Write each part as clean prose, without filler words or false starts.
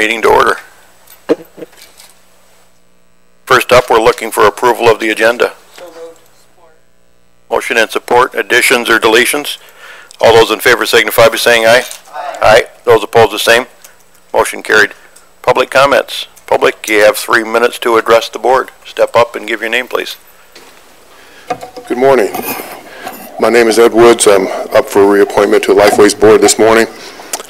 meeting to order. First up, we're looking for approval of the agenda. Motion and support. Additions or deletions? All those in favor signify by saying aye. Aye. Aye. Those opposed, the same. Motion carried. Public comments. Public, you have 3 minutes to address the board. Step up and give your name, please. Good morning. My name is Ed Woods. I'm up for reappointment to the Lifeways Board this morning.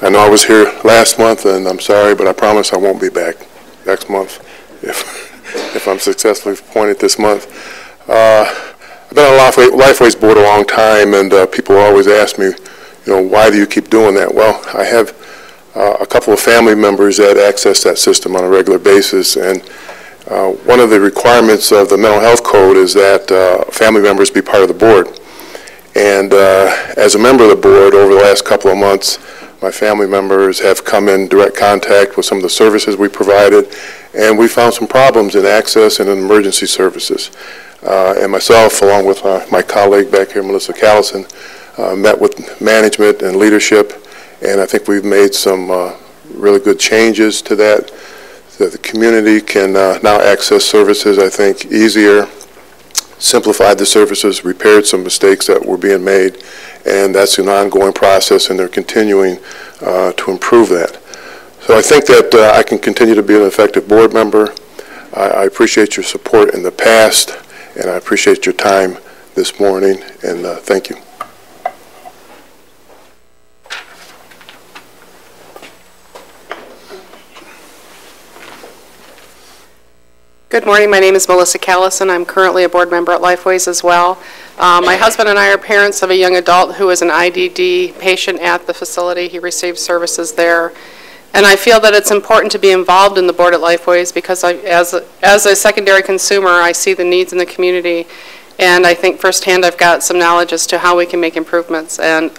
I know I was here last month, and I'm sorry, but I promise I won't be back next month if I'm successfully appointed this month. I've been on Lifeways Board a long time, and people always ask me, why do you keep doing that? Well, I have a couple of family members that access that system on a regular basis, and one of the requirements of the mental health code is that family members be part of the board. And as a member of the board over the last couple of months, my family members have come in direct contact with some of the services we provided, and we found some problems in access and in emergency services. And myself, along with my colleague back here, Melissa Callison, met with management and leadership, and I think we've made some really good changes to that, so that the community can now access services, I think, easier, simplified the services, repaired some mistakes that were being made, and that's an ongoing process, and they're continuing to improve that. So I think that I can continue to be an effective board member. I appreciate your support in the past, and I appreciate your time this morning, and thank you. Good morning. My name is Melissa Callison. I'm currently a board member at Lifeways as well. My husband and I are parents of a young adult who is an IDD patient at the facility. He receives services there. And I feel that it's important to be involved in the board at Lifeways because as a secondary consumer, I see the needs in the community. And I think firsthand I've got some knowledge as to how we can make improvements and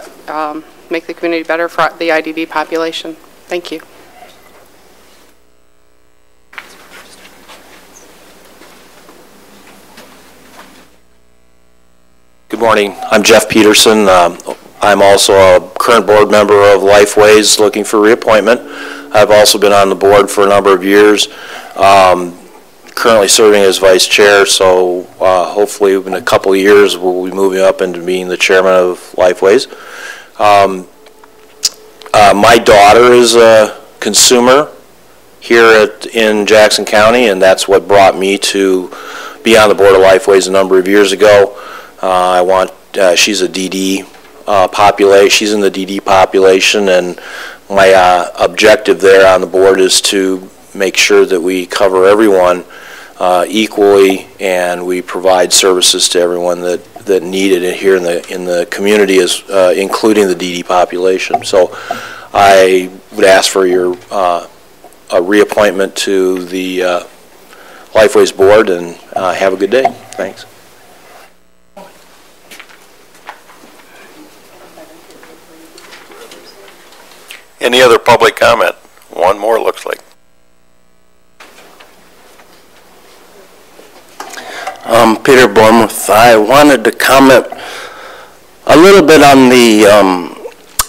make the community better for the IDD population. Thank you. Good morning. I'm Jeff Peterson. I'm also a current board member of Lifeways looking for reappointment. I've also been on the board for a number of years, currently serving as vice chair, so hopefully in a couple of years we'll be moving up into being the chairman of Lifeways. My daughter is a consumer here in Jackson County, and that's what brought me to be on the board of Lifeways a number of years ago. She's a DD population. She's in the DD population, and my objective there on the board is to make sure that we cover everyone equally, and we provide services to everyone that need it here in the community, including the DD population. So, I would ask for your a reappointment to the Lifeways board, and have a good day. Thanks. Any other public comment? One more, looks like. Peter Bournemouth. I wanted to comment a little bit on the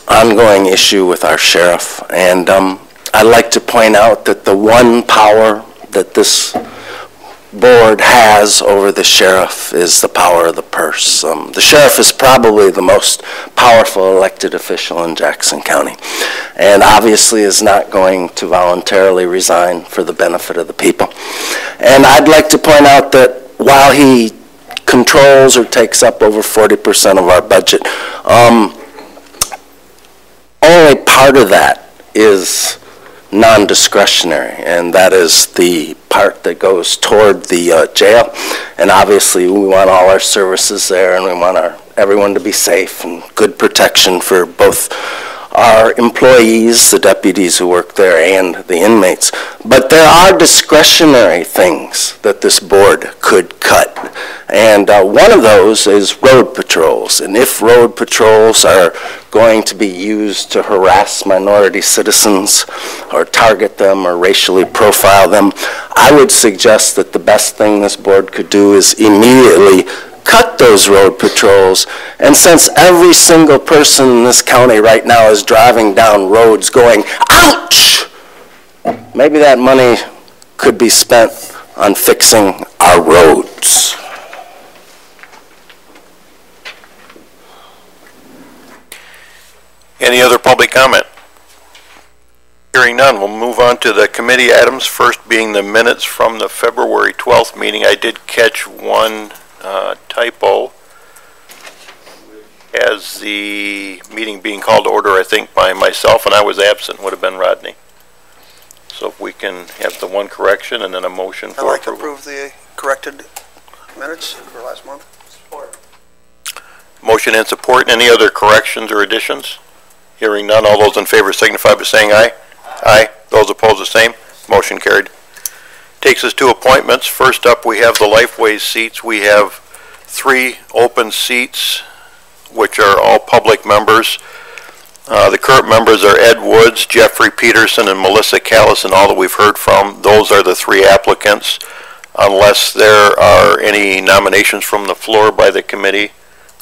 ongoing issue with our sheriff. And I'd like to point out that the one power that this board has over the sheriff is the power of the purse. The sheriff is probably the most powerful elected official in Jackson County, and obviously is not going to voluntarily resign for the benefit of the people. And I'd like to point out that while he controls or takes up over 40% of our budget, only part of that is non-discretionary, and that is the part that goes toward the jail. And obviously we want all our services there, and we want everyone to be safe and good protection for both our employees, the deputies who work there, and the inmates. But there are discretionary things that this board could cut. And one of those is road patrols. And if road patrols are going to be used to harass minority citizens or target them or racially profile them, I would suggest that the best thing this board could do is immediately cut those road patrols. And since every single person in this county right now is driving down roads going, ouch, maybe that money could be spent on fixing our roads. Any other public comment? Hearing none, we'll move on to the committee items, first being the minutes from the February 12th meeting. I did catch one typo as the meeting being called to order, I think, by myself, and I was absent, would have been Rodney. So if we can have the one correction and then a motion for I'd like to approval. approve the corrected minutes for last month. Support. Motion and support. Any other corrections or additions? Hearing none, all those in favor signify by saying aye. Aye. Those opposed, the same. Motion carried. Takes us to appointments. First up, we have the Lifeways seats. We have 3 open seats, which are all public members. The current members are Ed Woods, Jeffrey Peterson, and Melissa Callis, and all that we've heard from. Those are the 3 applicants. Unless there are any nominations from the floor by the committee,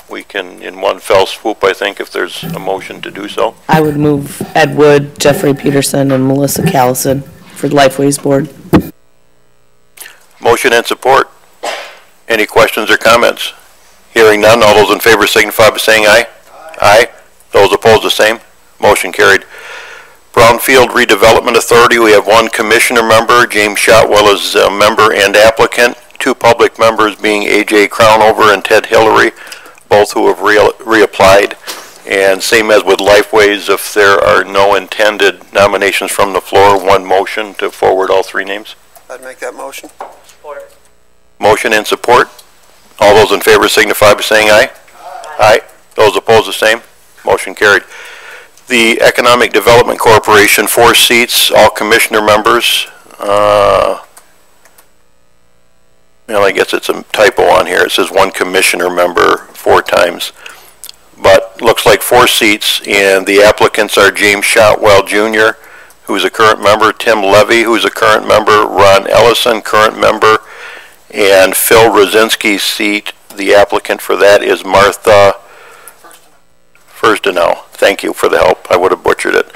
we can, in one fell swoop, I think, if there's a motion to do so. I would move Ed Wood, Jeffrey Peterson, and Melissa Callison for the Lifeways Board. Motion and support. Any questions or comments? Hearing none, all those in favor signify by saying aye. Aye. Those opposed, the same. Motion carried. Brownfield Redevelopment Authority, we have 1 commissioner member. James Shotwell is a member and applicant. 2 public members being A.J. Crownover and Ted Hillary, both who have reapplied. And same as with Lifeways, if there are no intended nominations from the floor, 1 motion to forward all 3 names. I'd make that motion. Support. Motion and support. All those in favor signify by saying aye. Aye. Those opposed, the same. Motion carried. The Economic Development Corporation, 4 seats, all commissioner members. Well, I guess it's a typo on here. It says 1 commissioner member 4 times. But looks like 4 seats, and the applicants are James Shotwell Jr., who's a current member, Tim Levy, who's a current member, Ron Ellison, current member, and Phil Rosinski's seat. The applicant for that is Martha Firstenow. Thank you for the help. I would have butchered it.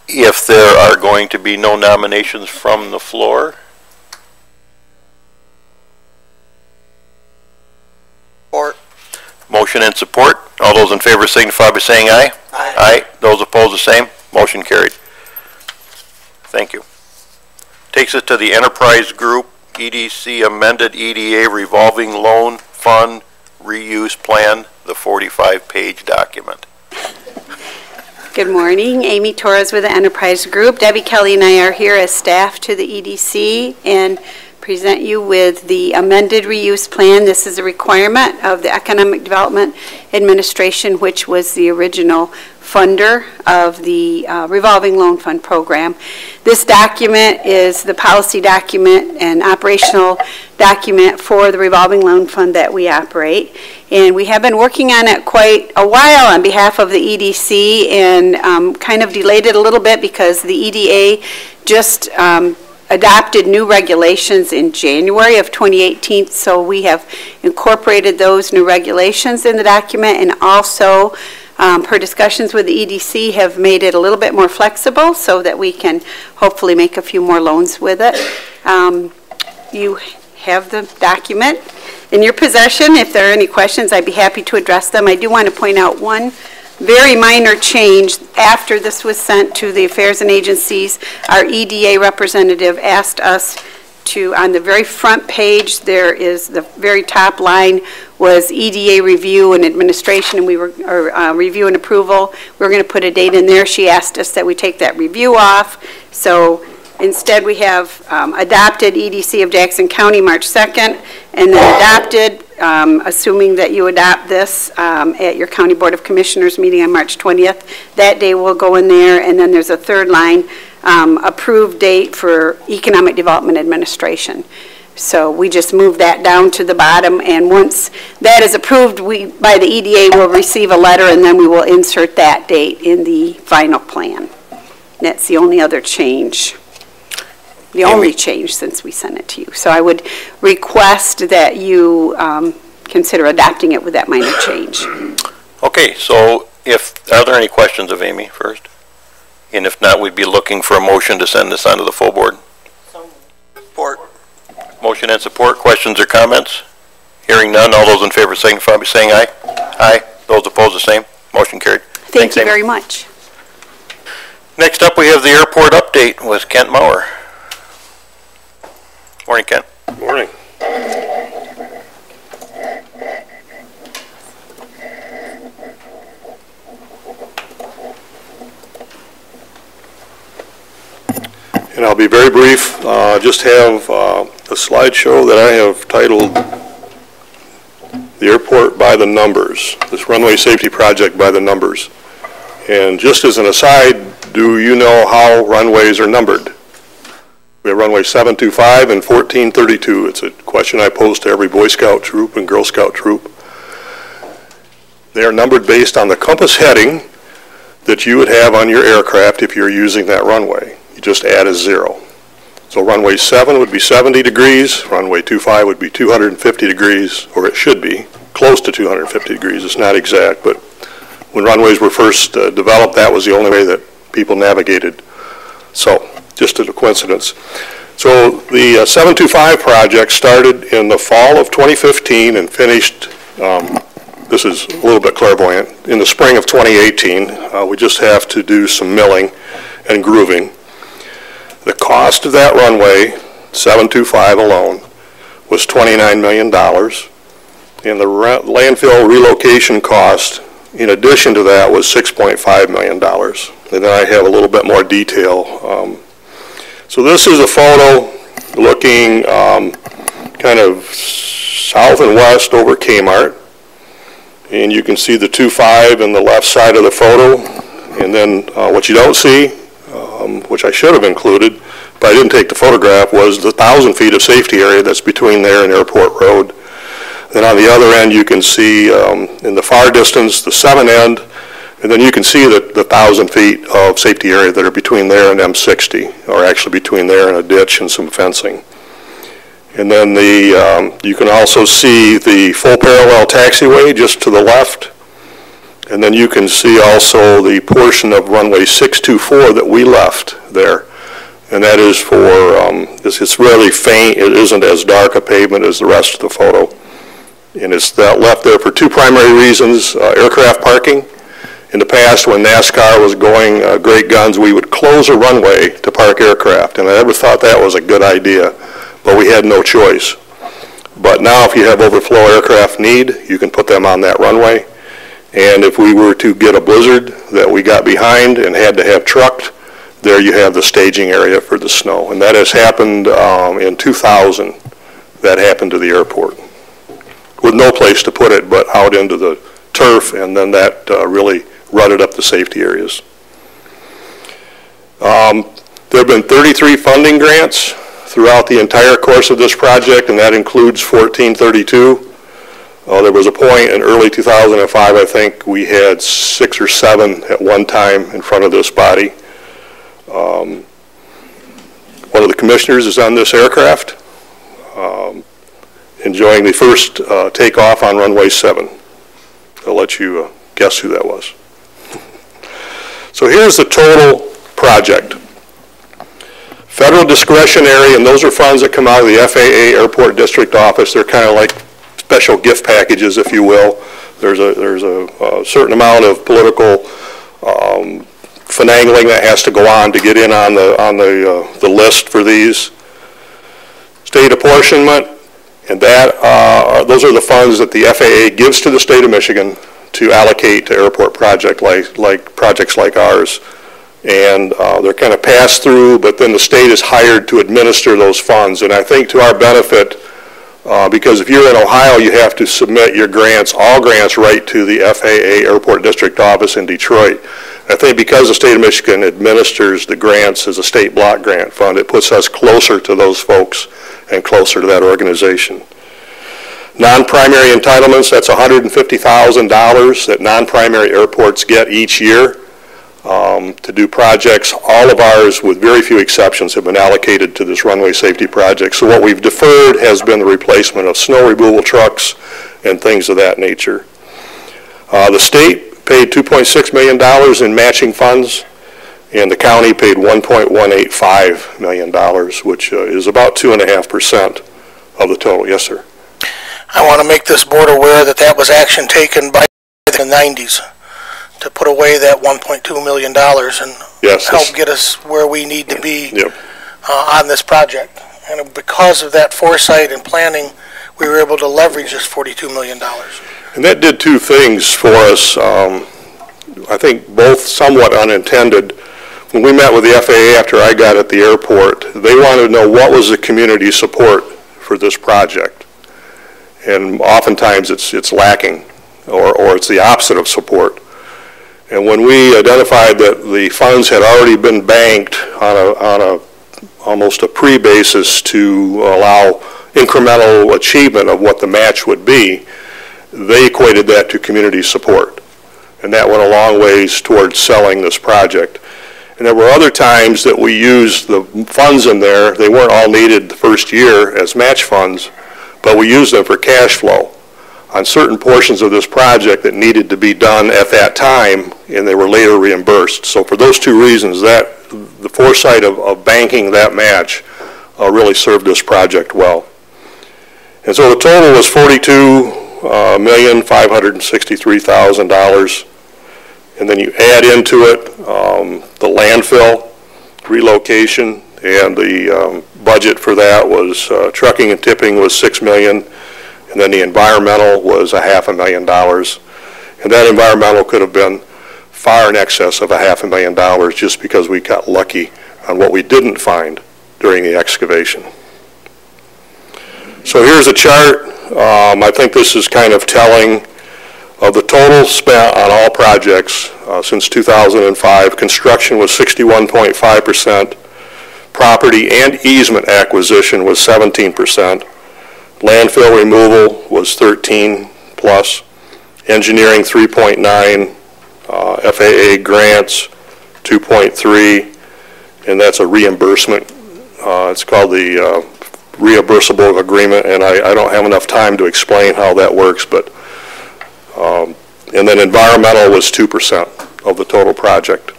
If there are going to be no nominations from the floor, Support. motion and support. All those in favor signify by saying aye. Aye. Aye. Those opposed, the same. Motion carried. Thank you. Takes us to the Enterprise Group EDC amended EDA revolving loan fund reuse plan, the 45-page document. Good morning. Amy Torres with the Enterprise Group. Debbie Kelly and I are here as staff to the EDC and present you with the amended reuse plan. This is a requirement of the Economic Development Administration, which was the original funder of the revolving loan fund program. This document is the policy document and operational document for the revolving loan fund that we operate. And we have been working on it quite a while on behalf of the EDC and kind of delayed it a little bit because the EDA just adopted new regulations in January of 2018, so we have incorporated those new regulations in the document, and also per discussions with the EDC have made it a little bit more flexible so that we can hopefully make a few more loans with it. You have the document in your possession. If there are any questions, I'd be happy to address them. I do want to point out one very minor change. After this was sent to the Affairs and Agencies, our EDA representative asked us to, on the very front page, there is the very top line was EDA review and administration, and we were, or review and approval. We were going to put a date in there. She asked us that we take that review off. So instead we have adopted EDC of Jackson County March 2nd, and then adopted, assuming that you adopt this at your County Board of Commissioners meeting on March 20th. That day will go in there, and then there's a third line, approved date for Economic Development Administration. So we just move that down to the bottom, and once that is approved, we, by the EDA, will receive a letter, and then we will insert that date in the final plan. That's the only other change. The only change since we sent it to you. So I would request that you consider adopting it with that minor change. Okay, so are there any questions of Amy first? And if not, we'd be looking for a motion to send this on to the full board. Support. Motion and support. Questions or comments? Hearing none. All those in favor signify by saying aye. Aye. Those opposed, the same. Motion carried. Thank you very much. Next up, we have the airport update with Kent Maurer. Morning, Kent. Morning. And I'll be very brief. Just have a slideshow that I have titled "The Airport by the Numbers," this runway safety project by the numbers. And just as an aside, do you know how runways are numbered? We have runway 725 and 1432. It's a question I pose to every Boy Scout troop and Girl Scout troop. They are numbered based on the compass heading that you would have on your aircraft if you're using that runway. You just add a 0. So runway 7 would be 70 degrees, runway 25 would be 250 degrees, or it should be close to 250 degrees. It's not exact, but when runways were first developed, that was the only way that people navigated. So, just a coincidence. So the 725 project started in the fall of 2015 and finished, this is a little bit clairvoyant, in the spring of 2018. We just have to do some milling and grooving. The cost of that runway, 725 alone, was $29 million. And the landfill relocation cost, in addition to that, was $6.5 million. And then I have a little bit more detail. So this is a photo looking kind of south and west over Kmart. And you can see the 25 in the left side of the photo. And then what you don't see, which I should have included, but I didn't take the photograph, was the 1,000 feet of safety area that's between there and Airport Road. Then on the other end, you can see in the far distance the 7 end, and then you can see the 1,000 feet of safety area that are between there and M60, or actually between there and a ditch and some fencing. And then you can also see the full parallel taxiway just to the left. And then you can see also the portion of runway 624 that we left there. And that is for, it's really faint. It isn't as dark a pavement as the rest of the photo. And it's left there for two primary reasons: aircraft parking. In the past, when NASCAR was going great guns, we would close a runway to park aircraft. And I never thought that was a good idea, but we had no choice. But now if you have overflow aircraft need, you can put them on that runway. And if we were to get a blizzard that we got behind and had to have trucked, there you have the staging area for the snow. And that has happened in 2000. That happened to the airport, with no place to put it but out into the turf, and then that really rutted up the safety areas. There have been 33 funding grants throughout the entire course of this project, and that includes 1432. There was a point in early 2005, I think, we had 6 or 7 at one time in front of this body. One of the commissioners is on this aircraft, enjoying the first takeoff on runway 7. I'll let you guess who that was. So here's the total project. Federal discretionary, and those are funds that come out of the FAA Airport District Office. They're kind of like special gift packages, if you will. There's a certain amount of political finagling that has to go on to get in on the list for these. State apportionment, and those are the funds that the FAA gives to the state of Michigan to allocate to airport projects like ours. And they're kind of passed through, but then the state is hired to administer those funds. And I think to our benefit, because if you're in Ohio, you have to submit your grants, all grants, right to the FAA Airport District Office in Detroit. I think because the state of Michigan administers the grants as a state block grant fund, it puts us closer to those folks and closer to that organization. Non-primary entitlements, that's $150,000 that non-primary airports get each year to do projects. All of ours, with very few exceptions, have been allocated to this runway safety project. So what we've deferred has been the replacement of snow removal trucks and things of that nature. The state paid $2.6 million in matching funds. and the county paid $1.185 million, which is about 2.5% of the total. Yes, sir. I want to make this board aware that that was action taken by the 90s to put away that $1.2 million and help get us where we need to be on this project. And because of that foresight and planning, we were able to leverage this $42 million. And that did two things for us, I think both somewhat unintended. When we met with the FAA after I got at the airport, they wanted to know what was the community support for this project. And oftentimes it's lacking, or it's the opposite of support. And when we identified that the funds had already been banked on almost a pre-basis to allow incremental achievement of what the match would be, they equated that to community support. And that went a long ways towards selling this project. And there were other times that we used the funds in there. They weren't all needed the first year as match funds, but we used them for cash flow on certain portions of this project that needed to be done at that time, and they were later reimbursed. So for those two reasons, the foresight of banking that match really served this project well. And so the total was $42,563,000. And then you add into it the landfill relocation, and the budget for that was trucking and tipping was $6 million, and then the environmental was $500,000. And that environmental could have been far in excess of $500,000 just because we got lucky on what we didn't find during the excavation. So here's a chart. I think this is kind of telling of the total spent on all projects since 2005. Construction was 61.5%. Property and easement acquisition was 17%. Landfill removal was 13 plus. Engineering 3.9. FAA grants 2.3. And that's a reimbursement. It's called the reimbursable agreement, and I don't have enough time to explain how that works, but and then environmental was 2% of the total project.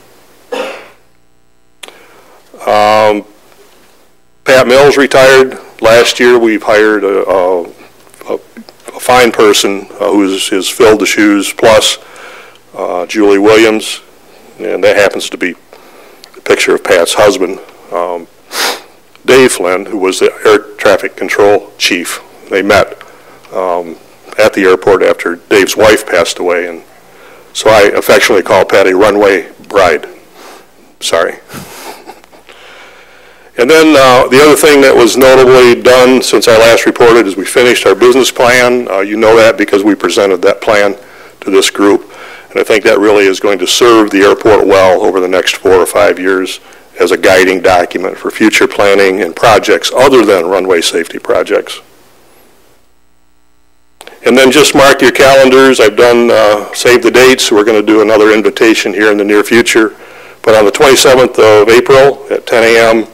Pat Mills retired last year. We've hired a fine person who has filled the shoes, plus Julie Williams, and that happens to be a picture of Pat's husband. Dave Flynn, who was the air traffic control chief. They met at the airport after Dave's wife passed away, and so I affectionately call Pat a runway bride. Sorry. And then the other thing that was notably done since I last reported is we finished our business plan. You know that because we presented that plan to this group, and I think that really is going to serve the airport well over the next 4 or 5 years as a guiding document for future planning and projects other than runway safety projects. And then just mark your calendars. I've done save the dates. We're going to do another invitation here in the near future. But on the 27th of April at 10 a.m.,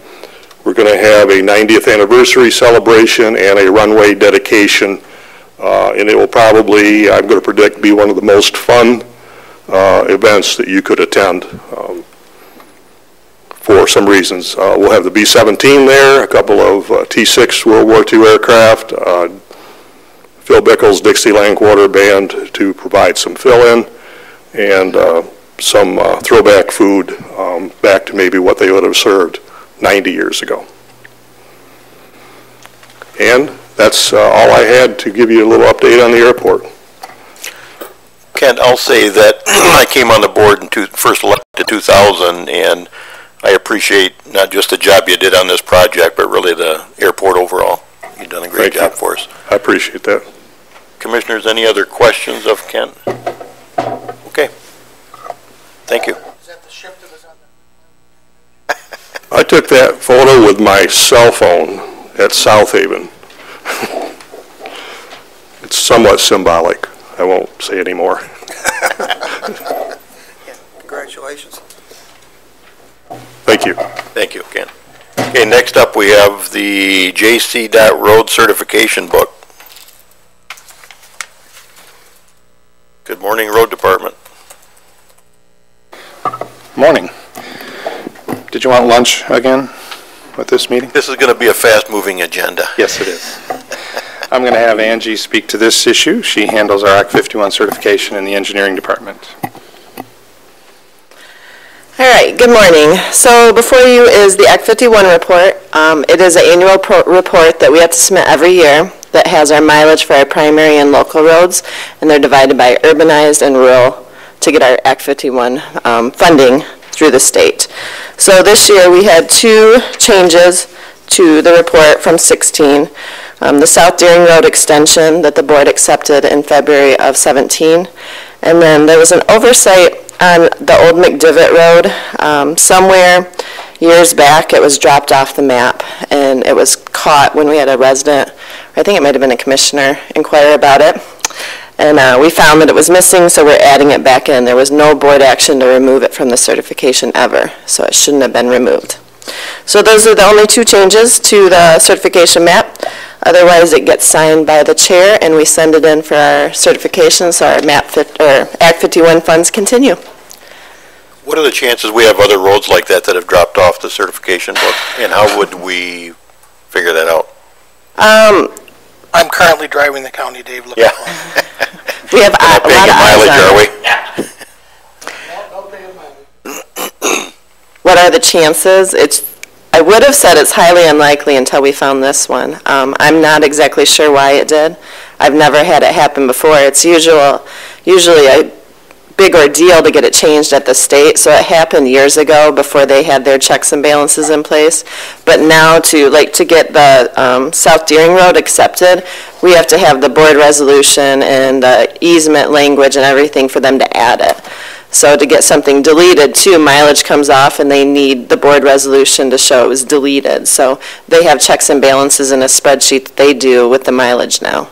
we're going to have a 90th anniversary celebration and a runway dedication. And it will probably, I'm going to predict, be one of the most fun events that you could attend. For some reasons. We'll have the B-17 there, a couple of T-6 World War II aircraft, Phil Bickle's Dixieland Quarter Band to provide some fill-in, and some throwback food back to maybe what they would have served 90 years ago. And that's all I had to give you a little update on the airport. Kent, I'll say that I came on the board in first elected in 2000, and I appreciate not just the job you did on this project, but really the airport overall. You've done a great job for us. I appreciate that. Commissioners, any other questions of Kent? Okay. Thank you. Is that the shift that was on I took that photo with my cell phone at South Haven. It's somewhat symbolic. I won't say any more. Yeah, congratulations. Thank you. Thank you, Ken. Okay, next up we have the JC.Road certification book. Good morning, Road Department. Morning. Did you want lunch again with this meeting? This is going to be a fast-moving agenda. Yes, it is. I'm going to have Angie speak to this issue. She handles our Act 51 certification in the engineering department. All right, good morning. So before you is the Act 51 report. It is an annual report that we have to submit every year that has our mileage for our primary and local roads, and they're divided by urbanized and rural to get our Act 51 funding through the state. So this year we had 2 changes to the report from 16. The South Deering Road extension that the board accepted in February of 17. And then there was an oversight on the old McDivitt Road. Somewhere years back it was dropped off the map, and it was caught when we had a resident, I think it might have been a commissioner, inquire about it. And we found that it was missing, so we're adding it back in. There was no board action to remove it from the certification ever, so it shouldn't have been removed. So those are the only 2 changes to the certification map. Otherwise, it gets signed by the chair, and we send it in for our certification, so our Act 51 funds continue. What are the chances we have other roads like that that have dropped off the certification book, and how would we figure that out? I'm currently driving the county, Dave. Yeah. We have a lot of mileage, are we? What are the chances? I would have said it's highly unlikely until we found this one. I'm not exactly sure why it did. I've never had it happen before. It's usually a big ordeal to get it changed at the state, so it happened years ago before they had their checks and balances in place. But now to get the South Deering Road accepted, we have to have the board resolution and the easement language and everything for them to add it. So to get something deleted too, mileage comes off and they need the board resolution to show it was deleted. So they have checks and balances in a spreadsheet that they do with the mileage now.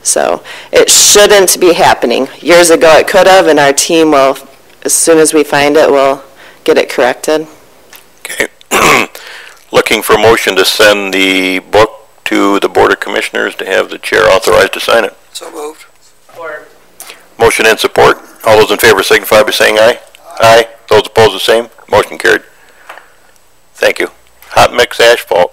So it shouldn't be happening. Years ago it could have, and our team will, as soon as we find it, will get it corrected. Okay. Looking for a motion to send the book to the Board of Commissioners to have the chair authorized to sign it. So moved. Support. Motion and support. All those in favor signify by saying aye. Aye. Those opposed the same. Motion carried. Thank you. Hot mix asphalt.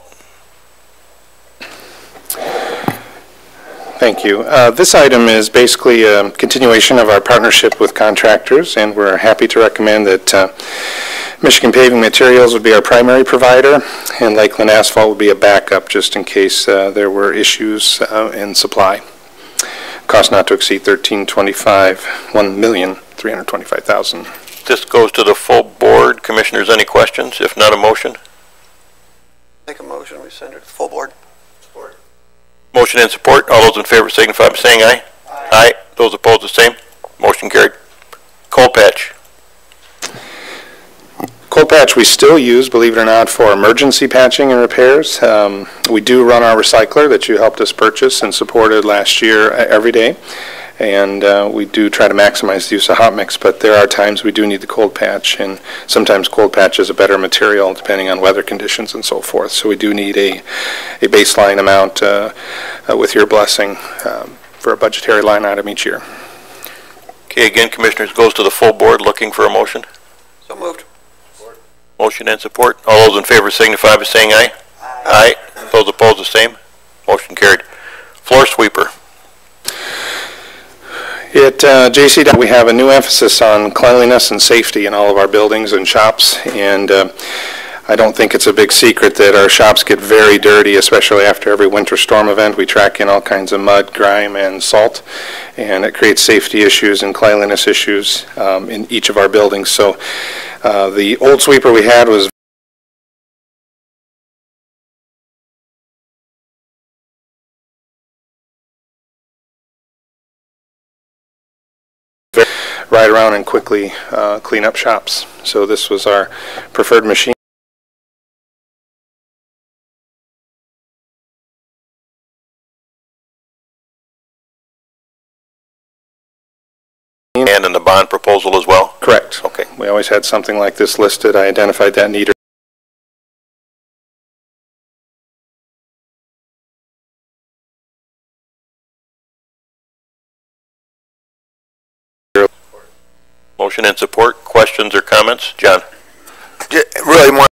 Thank you. This item is basically a continuation of our partnership with contractors, and we're happy to recommend that Michigan Paving Materials would be our primary provider, and Lakeland Asphalt would be a backup just in case there were issues in supply. Cost not to exceed $1,325, $1,325,000. This goes to the full board. Commissioners, any questions? If not, a motion? Make a motion. We send it to the full board. Support. Motion and support. All those in favor signify by saying aye. Aye. Aye. Those opposed the same. Motion carried. Cold patch. Cold patch we still use, believe it or not, for emergency patching and repairs. We do run our recycler that you helped us purchase and supported last year every day. And we do try to maximize the use of hot mix, but there are times we do need the cold patch, and sometimes cold patch is a better material depending on weather conditions and so forth. So we do need a baseline amount with your blessing for a budgetary line item each year. Okay, again, Commissioners, goes to the full board. Looking for a motion? So moved. Motion and support. All those in favor signify by saying aye. Aye. Aye. Those opposed the same. Motion carried. Floor sweeper. At JCW, we have a new emphasis on cleanliness and safety in all of our buildings and shops, and I don't think it's a big secret that our shops get very dirty, especially after every winter storm event. We track in all kinds of mud, grime, and salt, and it creates safety issues and cleanliness issues in each of our buildings. So the old sweeper we had was ride around and quickly clean up shops. So this was our preferred machine. And in the bond proposal as well? Correct. Okay. We always had something like this listed. I identified that need. Motion and support. Questions or comments? John? Really more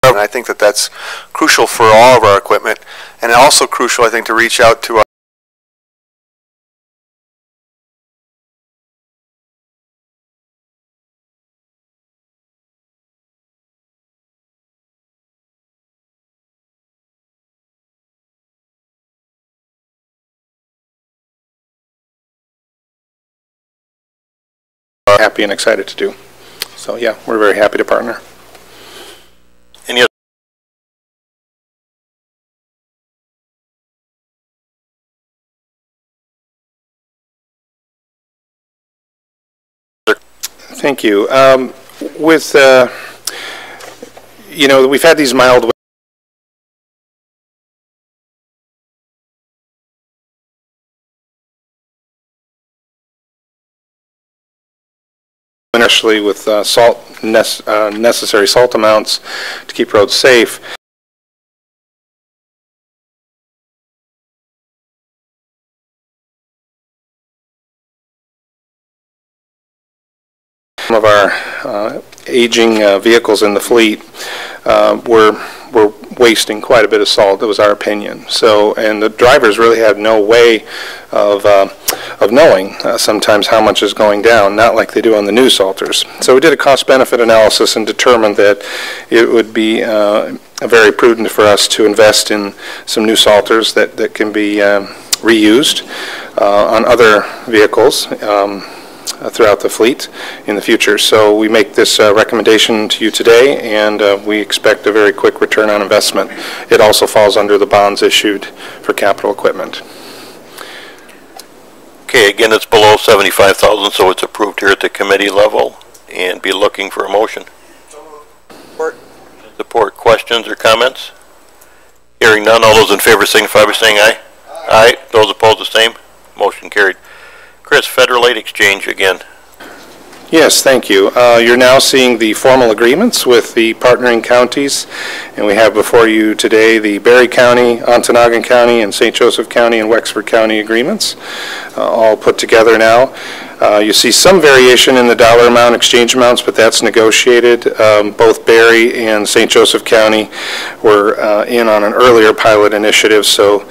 And I think that that's crucial for all of our equipment, and also crucial, I think, to reach out to happy and excited to do. So yeah, we're very happy to partner. Any other? Thank you. With, you know, we've had these mild initially with necessary salt amounts to keep roads safe. Some of our aging vehicles in the fleet were wasting quite a bit of salt. That was our opinion. So, and the drivers really had no way of knowing sometimes how much is going down, not like they do on the new salters. So we did a cost-benefit analysis and determined that it would be very prudent for us to invest in some new salters that can be reused on other vehicles throughout the fleet in the future. So we make this recommendation to you today, and we expect a very quick return on investment. It also falls under the bonds issued for capital equipment. Okay, again, it's below 75,000, so it's approved here at the committee level, and be looking for a motion. Support. Support. Questions or comments? Hearing none, all those in favor signify by saying aye. Aye. Those opposed, the same. Motion carried. Chris, Federal Aid Exchange again. Yes, thank you. You're now seeing the formal agreements with the partnering counties, and we have before you today the Berry County, Ontonagon County, and St. Joseph County and Wexford County agreements, all put together now. You see some variation in the dollar amount, exchange amounts, but that's negotiated. Both Berry and St. Joseph County were in on an earlier pilot initiative, so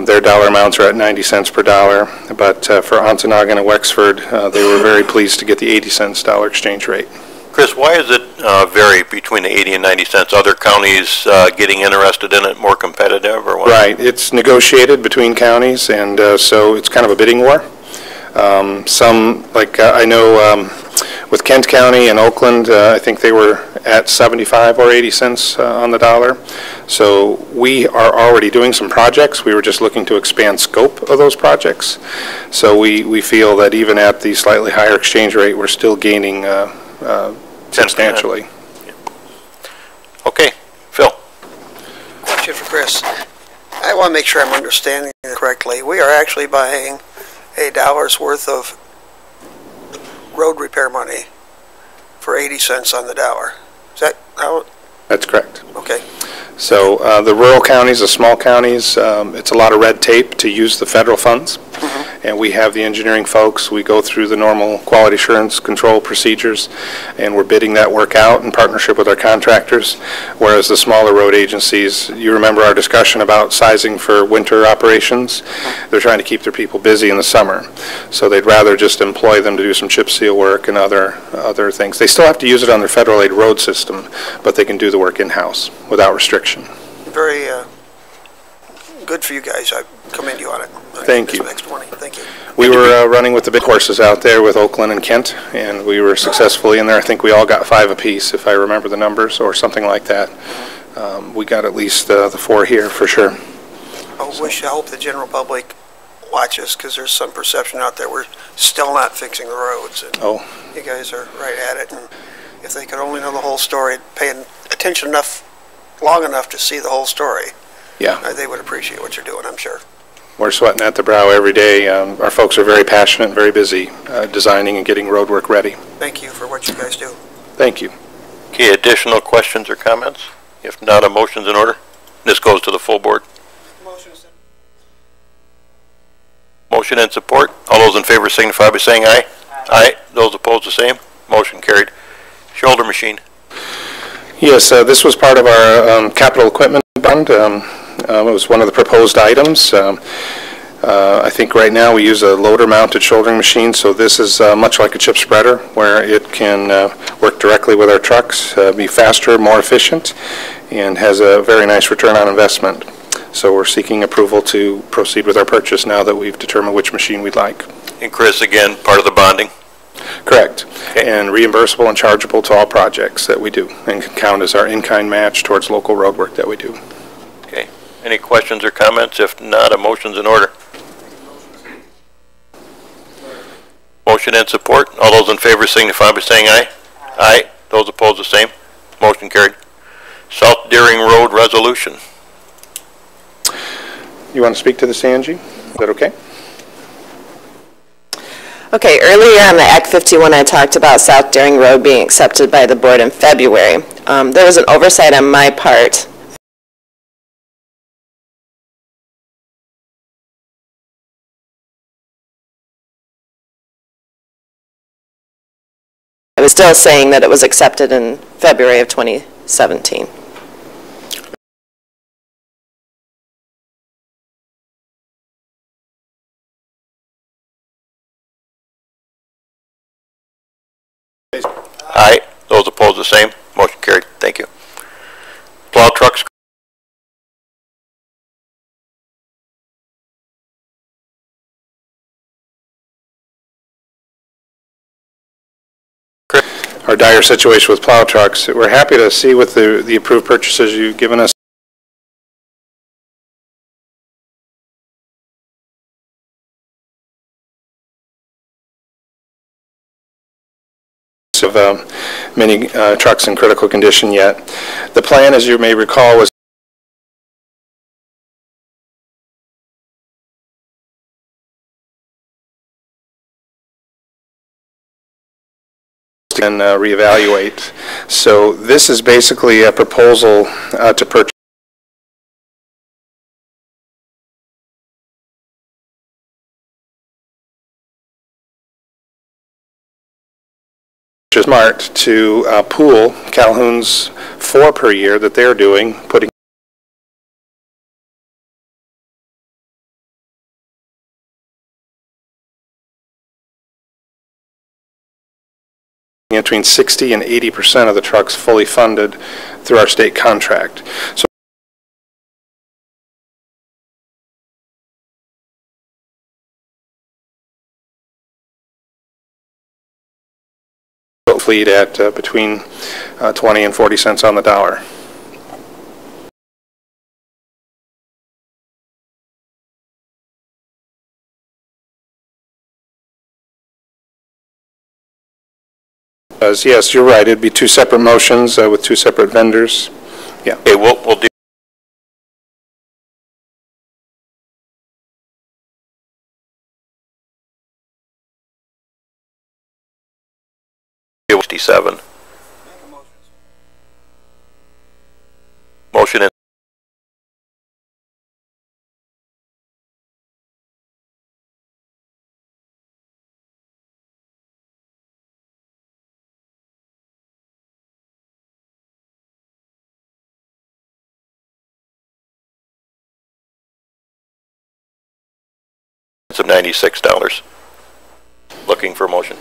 their dollar amounts are at 90 cents per dollar. But for Ontonagon and Wexford, they were very pleased to get the 80 cents dollar exchange rate. Chris, why does it vary between the 80 and 90 cents? Other counties getting interested in it, more competitive, or what? Right. It's negotiated between counties, and so it's kind of a bidding war. Some, like I know with Kent County and Oakland, I think they were at 75 or 80 cents on the dollar. So we are already doing some projects. We were just looking to expand scope of those projects. So we feel that even at the slightly higher exchange rate, we're still gaining substantially. Okay. Phil. Question for Chris. I want to make sure I'm understanding it correctly. We are actually buying $1 worth of road repair money for 80 cents on the dollar. Is that how? That's correct. Okay. So the rural counties, the small counties, it's a lot of red tape to use the federal funds. And we have the engineering folks. We go through the normal quality assurance control procedures, and we're bidding that work out in partnership with our contractors. Whereas the smaller road agencies, you remember our discussion about sizing for winter operations. They're trying to keep their people busy in the summer. So they'd rather just employ them to do some chip seal work and other things. They still have to use it on their federal aid road system, but they can do the work in-house without restriction. Very good for you guys. I commend you on it. Thank you. Next morning. Thank you. We were running with the big horses out there with Oakland and Kent, and we were successfully in there. I think we all got 5 apiece, if I remember the numbers, or something like that. We got at least the 4 here for sure. I hope the general public watches, because there's some perception out there we're still not fixing the roads. And you guys are right at it. And if they could only know the whole story, paying attention long enough to see the whole story, they would appreciate what you're doing, I'm sure. We're sweating at the brow every day. Our folks are very passionate and very busy designing and getting road work ready. Thank you for what you guys do. Thank you. Okay, additional questions or comments? If not, a motion's in order. This goes to the full board. Motion and support. All those in favor signify by saying aye. Aye. Those opposed, the same. Motion carried. Shoulder machine. Yes, this was part of our capital equipment bond. It was one of the proposed items. I think right now we use a loader-mounted shouldering machine, so this is much like a chip spreader, where it can work directly with our trucks, be faster, more efficient, and has a very nice return on investment. So we're seeking approval to proceed with our purchase now that we've determined which machine we'd like. And Chris, again, part of the bonding? Correct. Okay. And reimbursable and chargeable to all projects that we do, and can count as our in-kind match towards local road work that we do. Okay. Any questions or comments? If not, a motion's in order. Motion and support. All those in favor signify by saying aye. Aye. Those opposed, the same. Motion carried. South Deering Road resolution. You want to speak to this, Angie? Is that okay? Okay, earlier on the Act 51, I talked about South Deering Road being accepted by the board in February. There was an oversight on my part. I was still saying that it was accepted in February of 2017. Aye. Those opposed, the same. Motion carried. Thank you. Plow trucks. Our dire situation with plow trucks. We're happy to see with the approved purchases you've given us of many trucks in critical condition yet. The plan, as you may recall, was to reevaluate. So this is basically a proposal to purchase smart to pool Calhoun's 4 per year that they're doing, putting between 60% and 80% of the trucks fully funded through our state contract. So fleet at between 20 and 40 cents on the dollar. Yes, you're right. It'd be 2 separate motions with 2 separate vendors. Yeah. Okay, we'll do. Motion in. Of $96. Looking for a motion.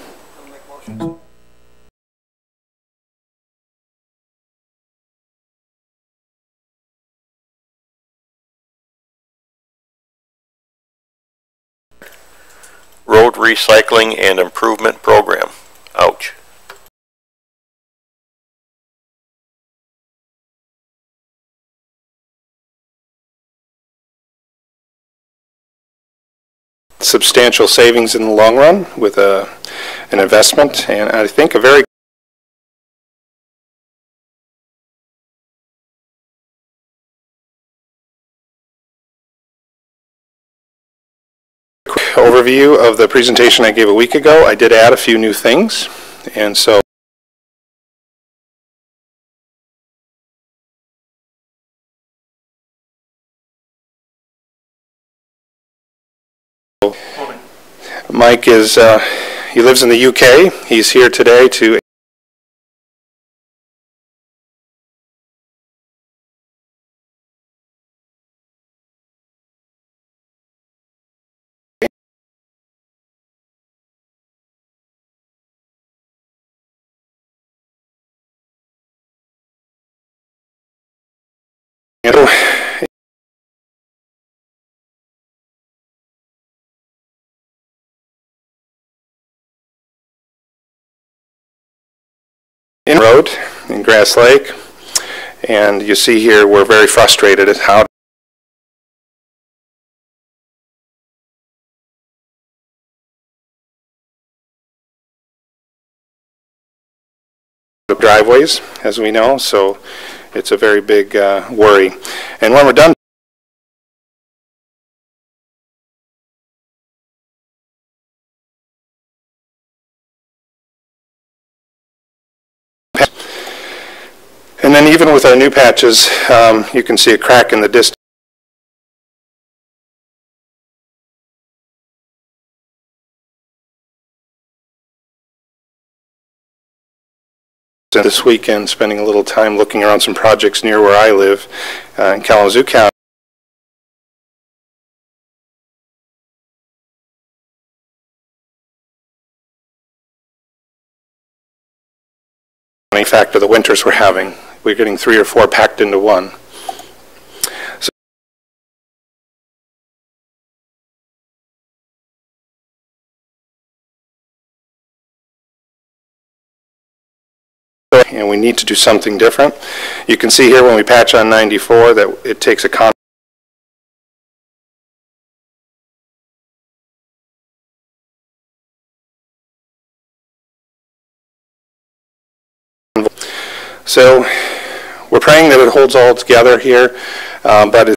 Road recycling and improvement program. Ouch. Substantial savings in the long run with an investment, and I think a very quick overview of the presentation I gave a week ago. I did add a few new things, and so Mike is, he lives in the UK. He's here today to In road in Grass Lake, and you see here we're very frustrated at how the driveways, as we know, so it's a very big worry. And when we're done, and then even with our new patches, you can see a crack in the distance. This weekend, spending a little time looking around some projects near where I live in Kalamazoo County. Factor the winters we're having. We're getting 3 or 4 packed into one. And we need to do something different. You can see here when we patch on 94 that it takes a So we're praying that it holds all together here, but it's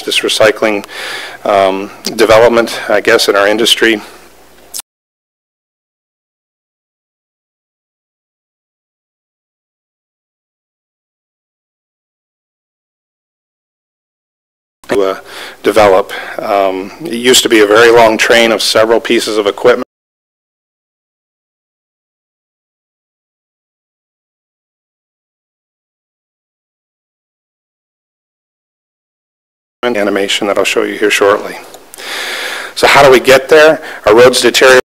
this recycling development, I guess, in our industry. To develop. It used to be a very long train of several pieces of equipment. Animation that I'll show you here shortly. So how do we get there? Our roads deteriorate.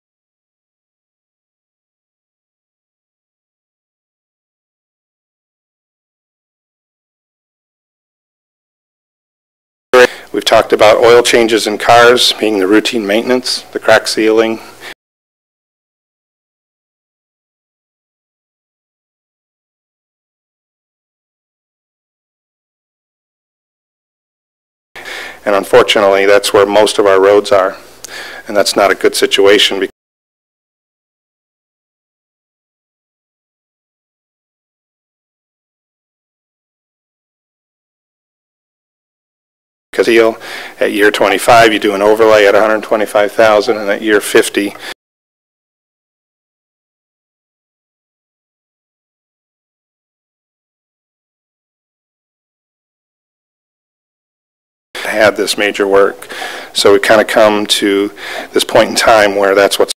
We've talked about oil changes in cars being the routine maintenance, the crack sealing. And unfortunately, that's where most of our roads are. And that's not a good situation. Because at year 25, you do an overlay at $125,000, and at year 50, had this major work. So we kind of come to this point in time where that's what's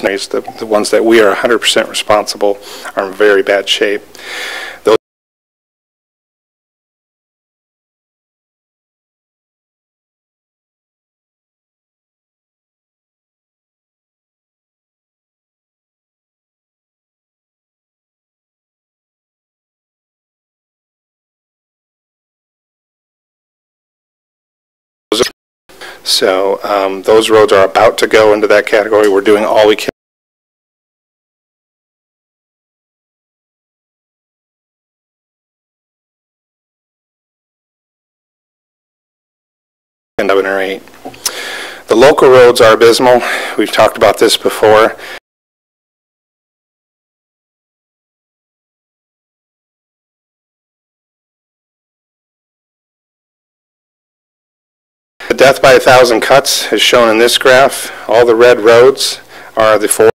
the ones that we are 100% responsible are in very bad shape. Those those roads are about to go into that category. We're doing all we can. And 7 or 8. The local roads are abysmal. We've talked about this before. The death by 1,000 cuts is shown in this graph. All the red roads are the 4.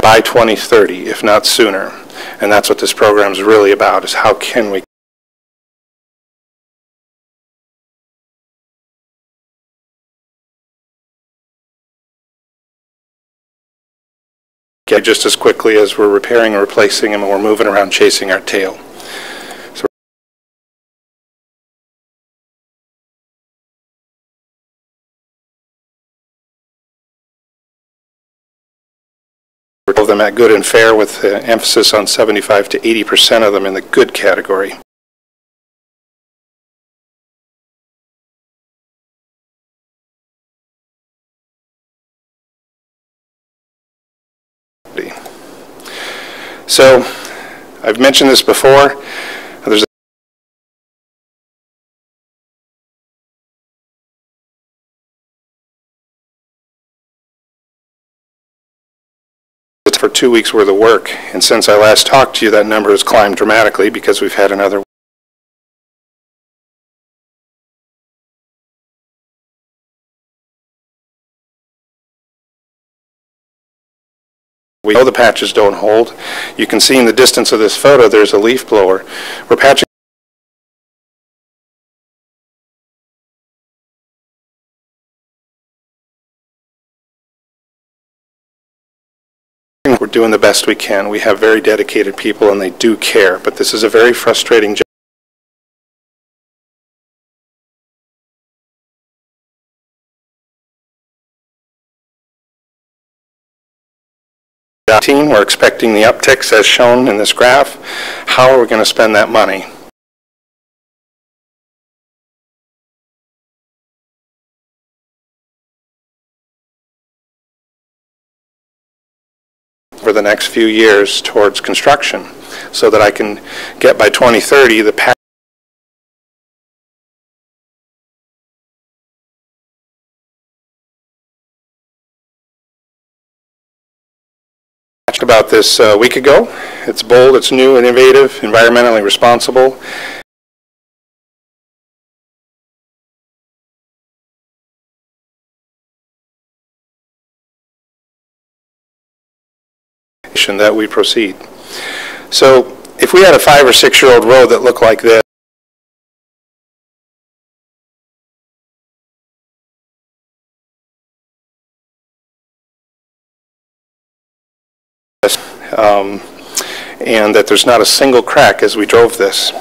By 2030, if not sooner. And that's what this program is really about, is how can we get just as quickly as we're repairing and replacing them, and we're moving around chasing our tail. So we're them at good and fair, with emphasis on 75 to 80% of them in the good category. So, I've mentioned this before. There's for 2 weeks worth of work, and since I last talked to you, that number has climbed dramatically because we've had another We know the patches don't hold. You can see in the distance of this photo there's a leaf blower. We're patching. We're doing the best we can. We have very dedicated people and they do care, but this is a very frustrating job. We're expecting the upticks as shown in this graph. How are we going to spend that money? For the next few years towards construction, so that I can get by 2030 the patch about this a week ago. It's bold, it's new and innovative, environmentally responsible. That we proceed. So if we had a 5 or 6 year old road that looked like this, and that there's not a single crack as we drove this.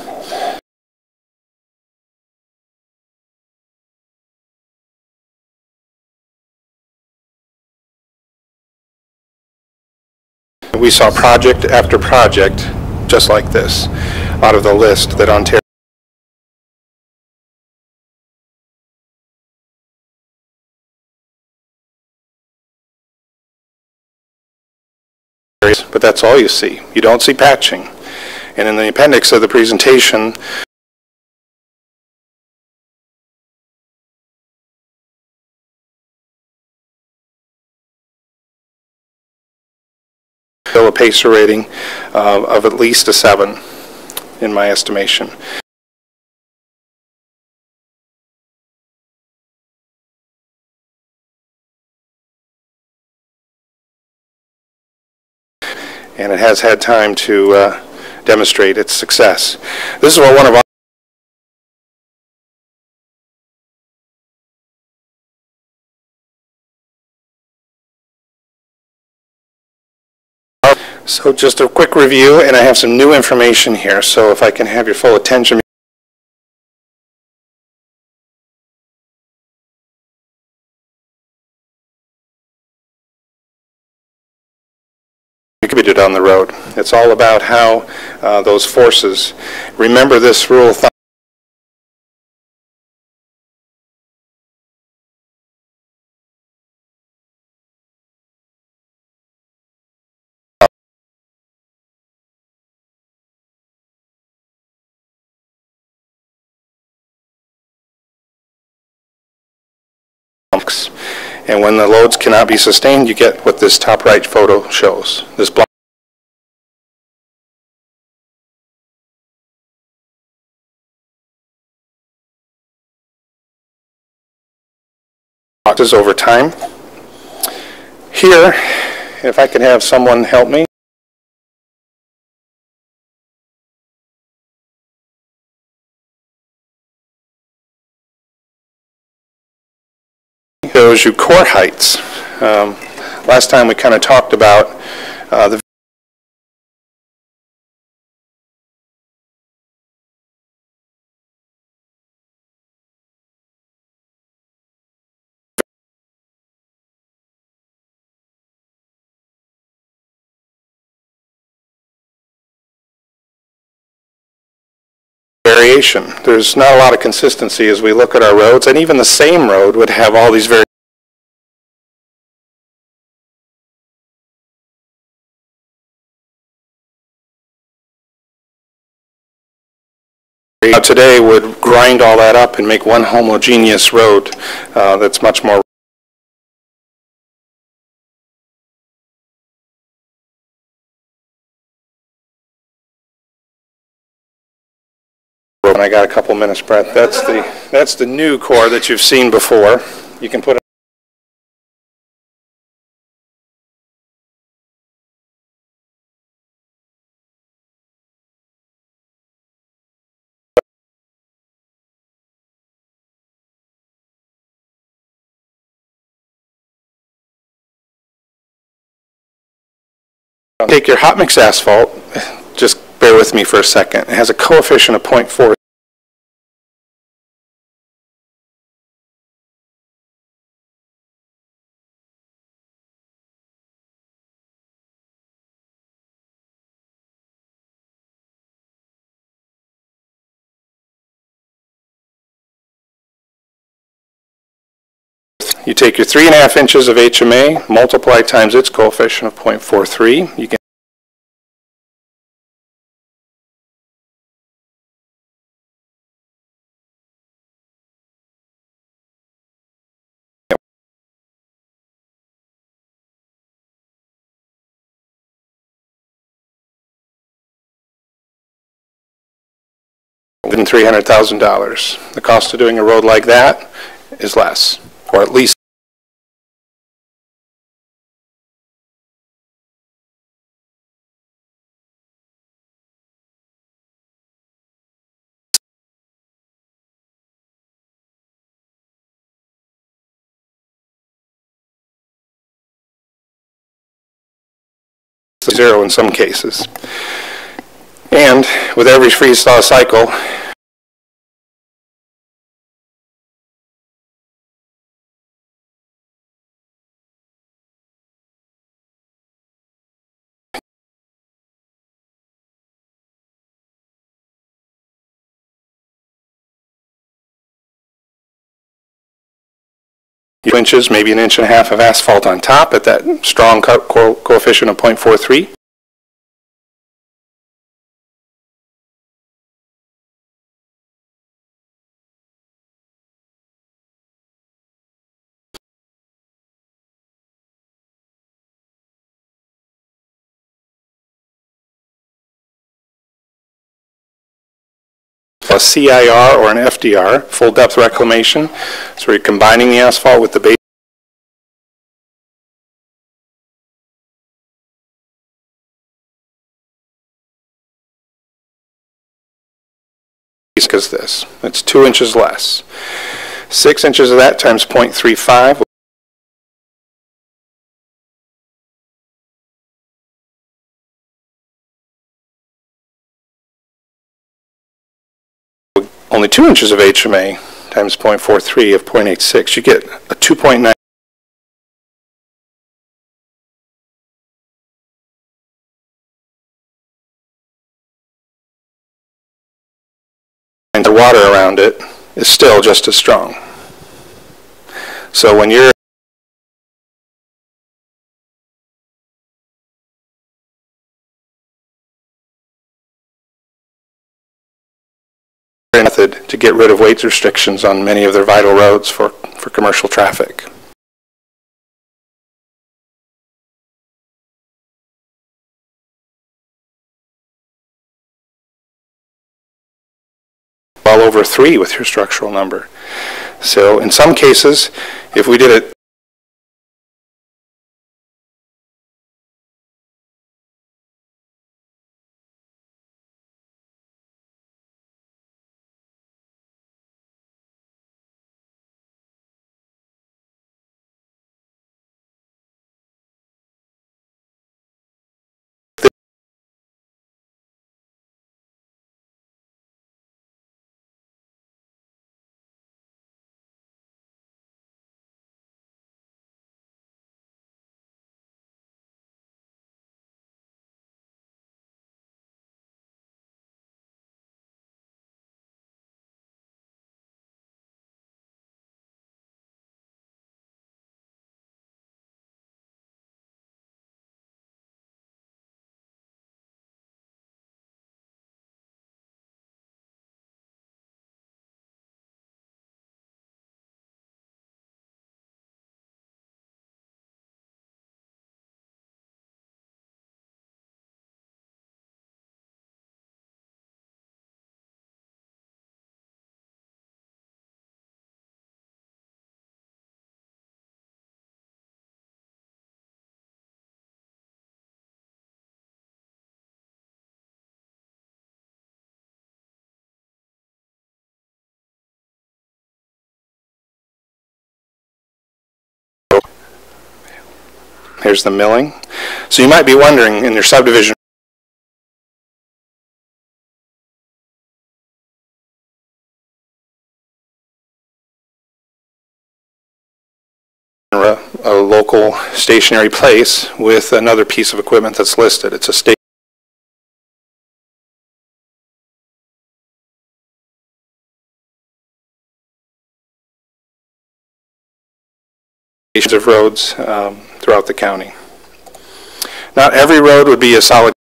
We saw project after project just like this out of the list that Ontario but that's all you see. You don't see patching. And in the appendix of the presentation, a PACER rating of at least a 7 in my estimation. And it has had time to demonstrate its success. This is what one of our So just a quick review, and I have some new information here, so if I can have your full attention. You could be down the road. It's all about how those forces. Remember this rule of thumb. And when the loads cannot be sustained, you get what this top right photo shows. This block is over time. Here, if I can have someone help me. Shows you core heights. Last time we kind of talked about The variation. There's not a lot of consistency as we look at our roads, and even the same road would have all these variations. Today would grind all that up and make one homogeneous road that's much more. And I got a couple minutes, Brett. That's the new core that you've seen before. You can put it. Take your hot mix asphalt, just bear with me for a second. It has a coefficient of 0.4. You take your 3.5 inches of HMA, multiply times its coefficient of 0.43. You get within $300,000. The cost of doing a road like that is less, or at least. Zero in some cases. And with every freeze-thaw cycle, inches, maybe 1.5 inches of asphalt on top at that strong coefficient of 0.43. A CIR or an FDR, full depth reclamation. So you're combining the asphalt with the base. Because this, it's 2 inches less. 6 inches of that times 0.35. Only 2 inches of HMA times 0.43 of 0.86, you get a 2.9. And the water around it is still just as strong. So when you're method to get rid of weight restrictions on many of their vital roads for commercial traffic. Well over 3 with your structural number. So in some cases, if we did it Here's the milling. So you might be wondering in your subdivision a local stationary place with another piece of equipment that's listed. It's a state of roads throughout the county. Not every road would be a solid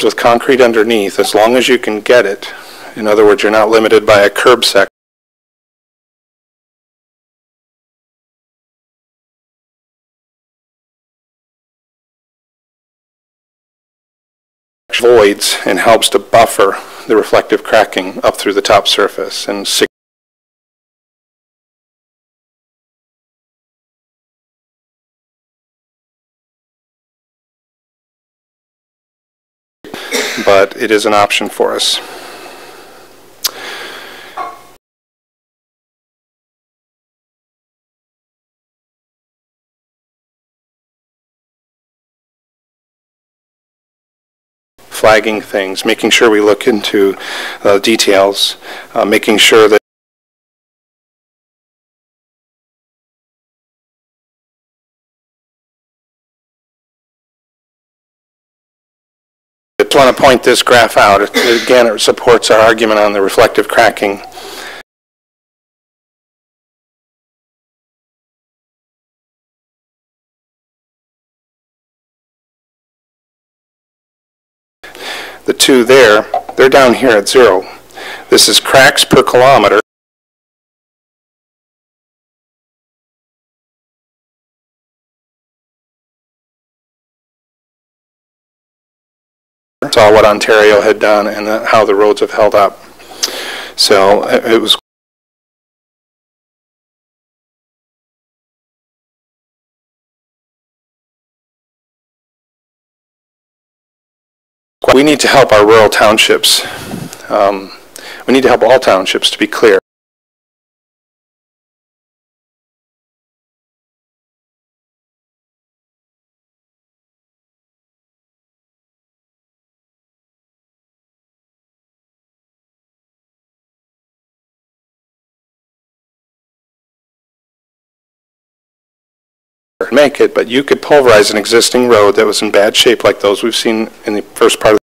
with concrete underneath, as long as you can get it. In other words, you're not limited by a curb section. Voids and helps to buffer the reflective cracking up through the top surface and but it is an option for us. Flagging things, making sure we look into details, making sure that I want to point this graph out. Again, it supports our argument on the reflective cracking. The two there, they're down here at 0. This is cracks per kilometer. Saw what Ontario had done and how the roads have held up. So it was we need to help our rural townships. We need to help all townships, to be clear. Make it, but you could pulverize an existing road that was in bad shape like those we've seen in the first part of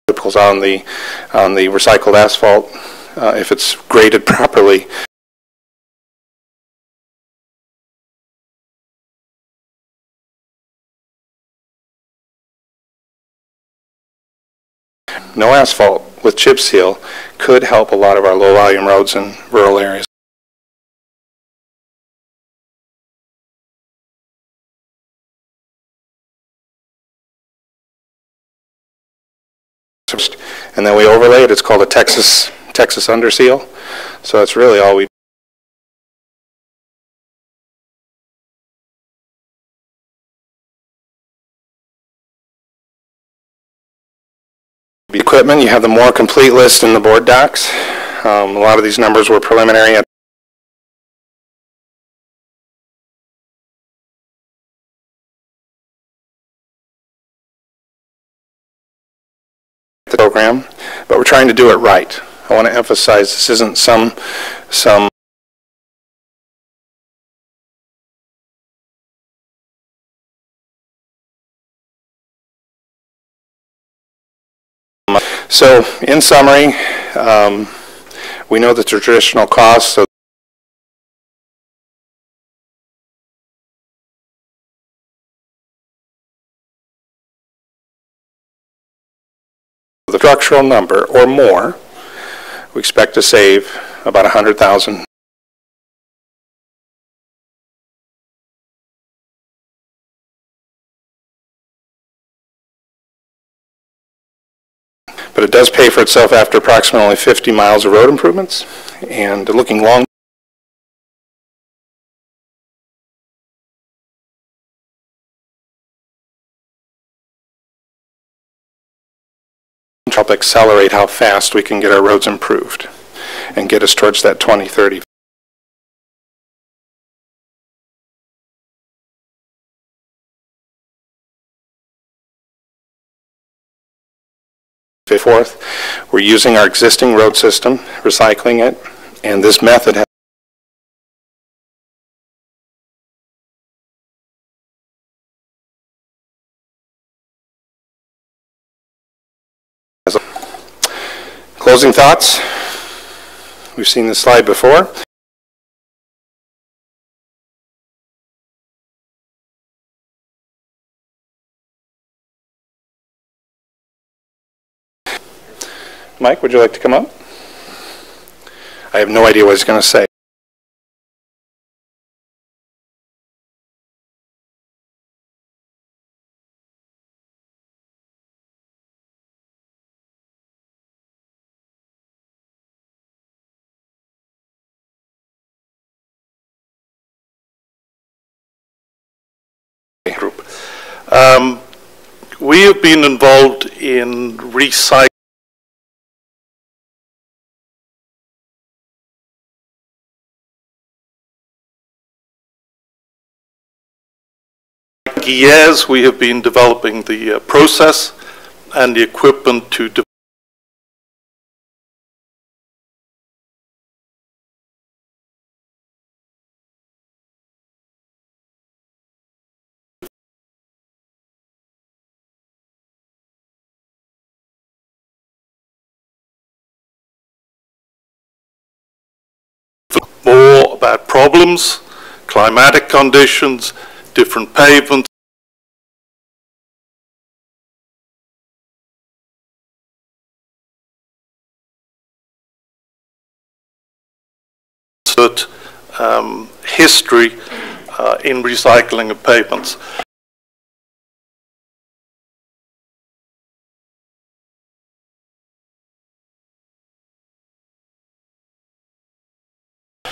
the pulls on the recycled asphalt if it's graded properly. No asphalt with chip seal could help a lot of our low volume roads in rural areas. And then we overlay it. It's called a Texas under seal. So that's really all we equipment. You have the more complete list in the board docs. A lot of these numbers were preliminary at the program, but we're trying to do it right. I want to emphasize this isn't some So, in summary, we know that the traditional costs of the structural number or more, we expect to save about $100,000. But it does pay for itself after approximately 50 miles of road improvements. And looking long help accelerate how fast we can get our roads improved and get us towards that 2030. Fourth, we're using our existing road system, recycling it, and this method has closing thoughts. We've seen this slide before. Mike, would you like to come up? I have no idea what he's going to say. Group. We have been involved in recycling years. We have been developing the process and the equipment to more about problems, climatic conditions, different pavements, history in recycling of pavements.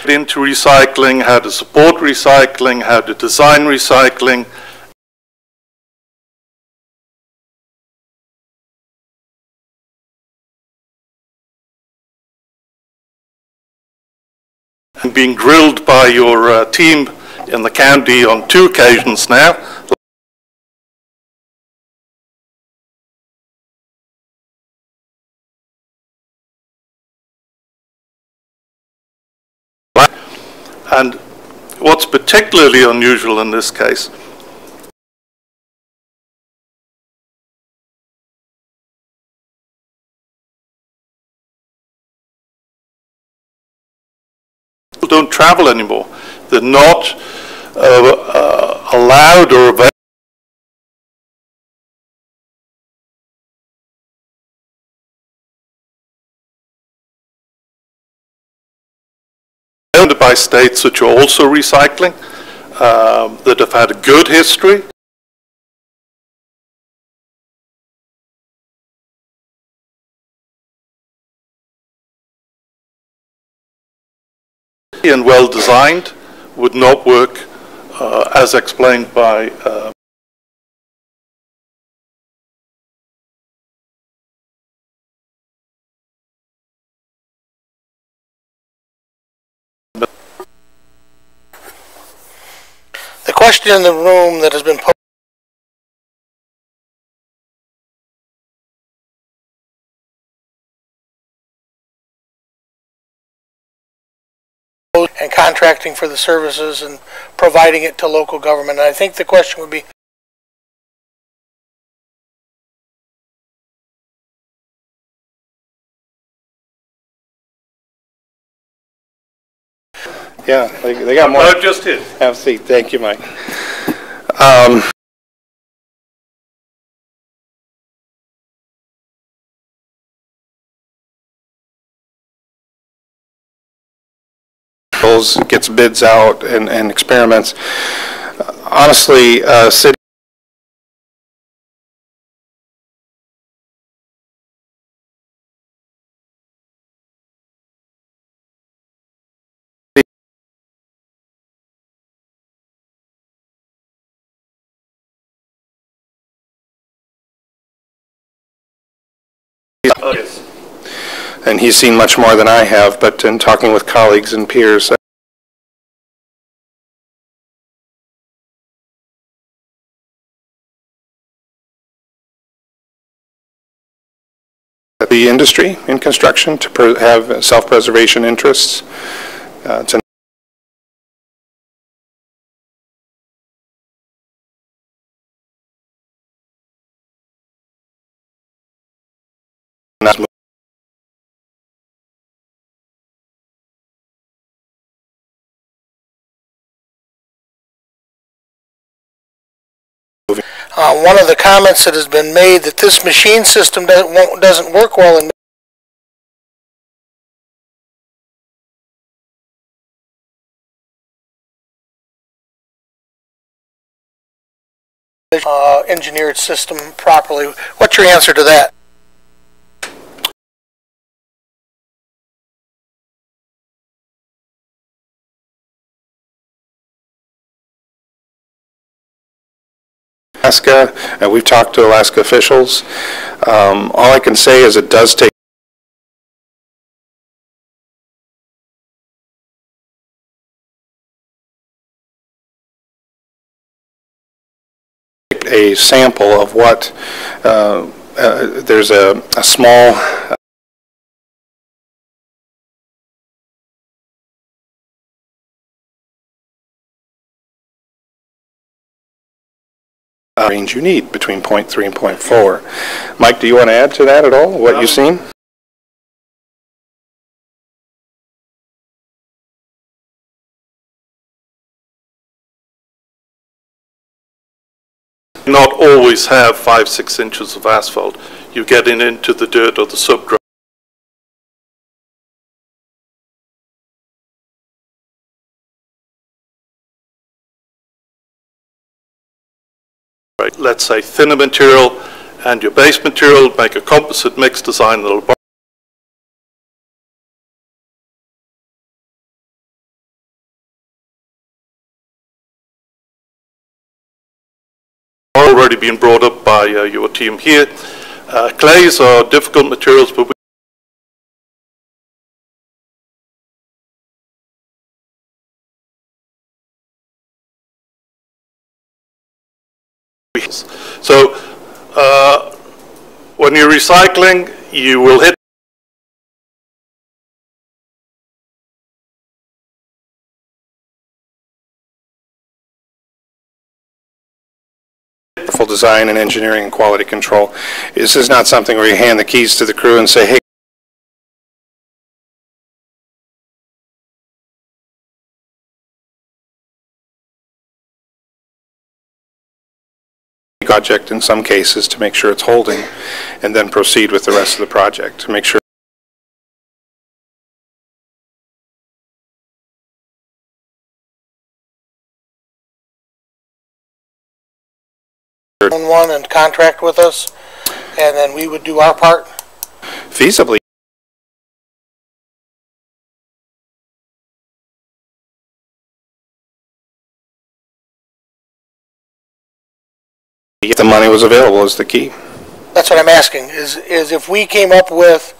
Into recycling, how to support recycling, how to design recycling. And being grilled by your team in the county on 2 occasions now. And what's particularly unusual in this case don't travel anymore. They're not allowed or available by states which are also recycling, that have had a good history. And well designed, would not work as explained by the question in the room that has been posed and contracting for the services and providing it to local government. And I think the question would be, yeah, they got more. No, just hit. Have a seat. Thank you, Mike. Gets bids out and experiments. Honestly, city And he's seen much more than I have, but in talking with colleagues and peers, the industry in construction to have self-preservation interests. To not move. One of the comments that has been made that this machine system doesn't work well in engineered system properly. What's your answer to that? Alaska, we've talked to Alaska officials. All I can say is it does take a sample of what there's a small range you need between 0.3 and 0.4. Mike, do you want to add to that at all, what you've seen? Not always have 5-6 inches of asphalt. You're getting into the dirt or the subgrade. Right, let's say thinner material and your base material, make a composite mix design that'll already been brought up by your team here. Clays are difficult materials, but so when you're recycling, you will hit design and engineering and quality control. This is not something where you hand the keys to the crew and say, hey, project in some cases to make sure it's holding, and then proceed with the rest of the project to make sure. One and contract with us, and then we would do our part? Feasibly. If the money was available is the key. That's what I'm asking, is if we came up with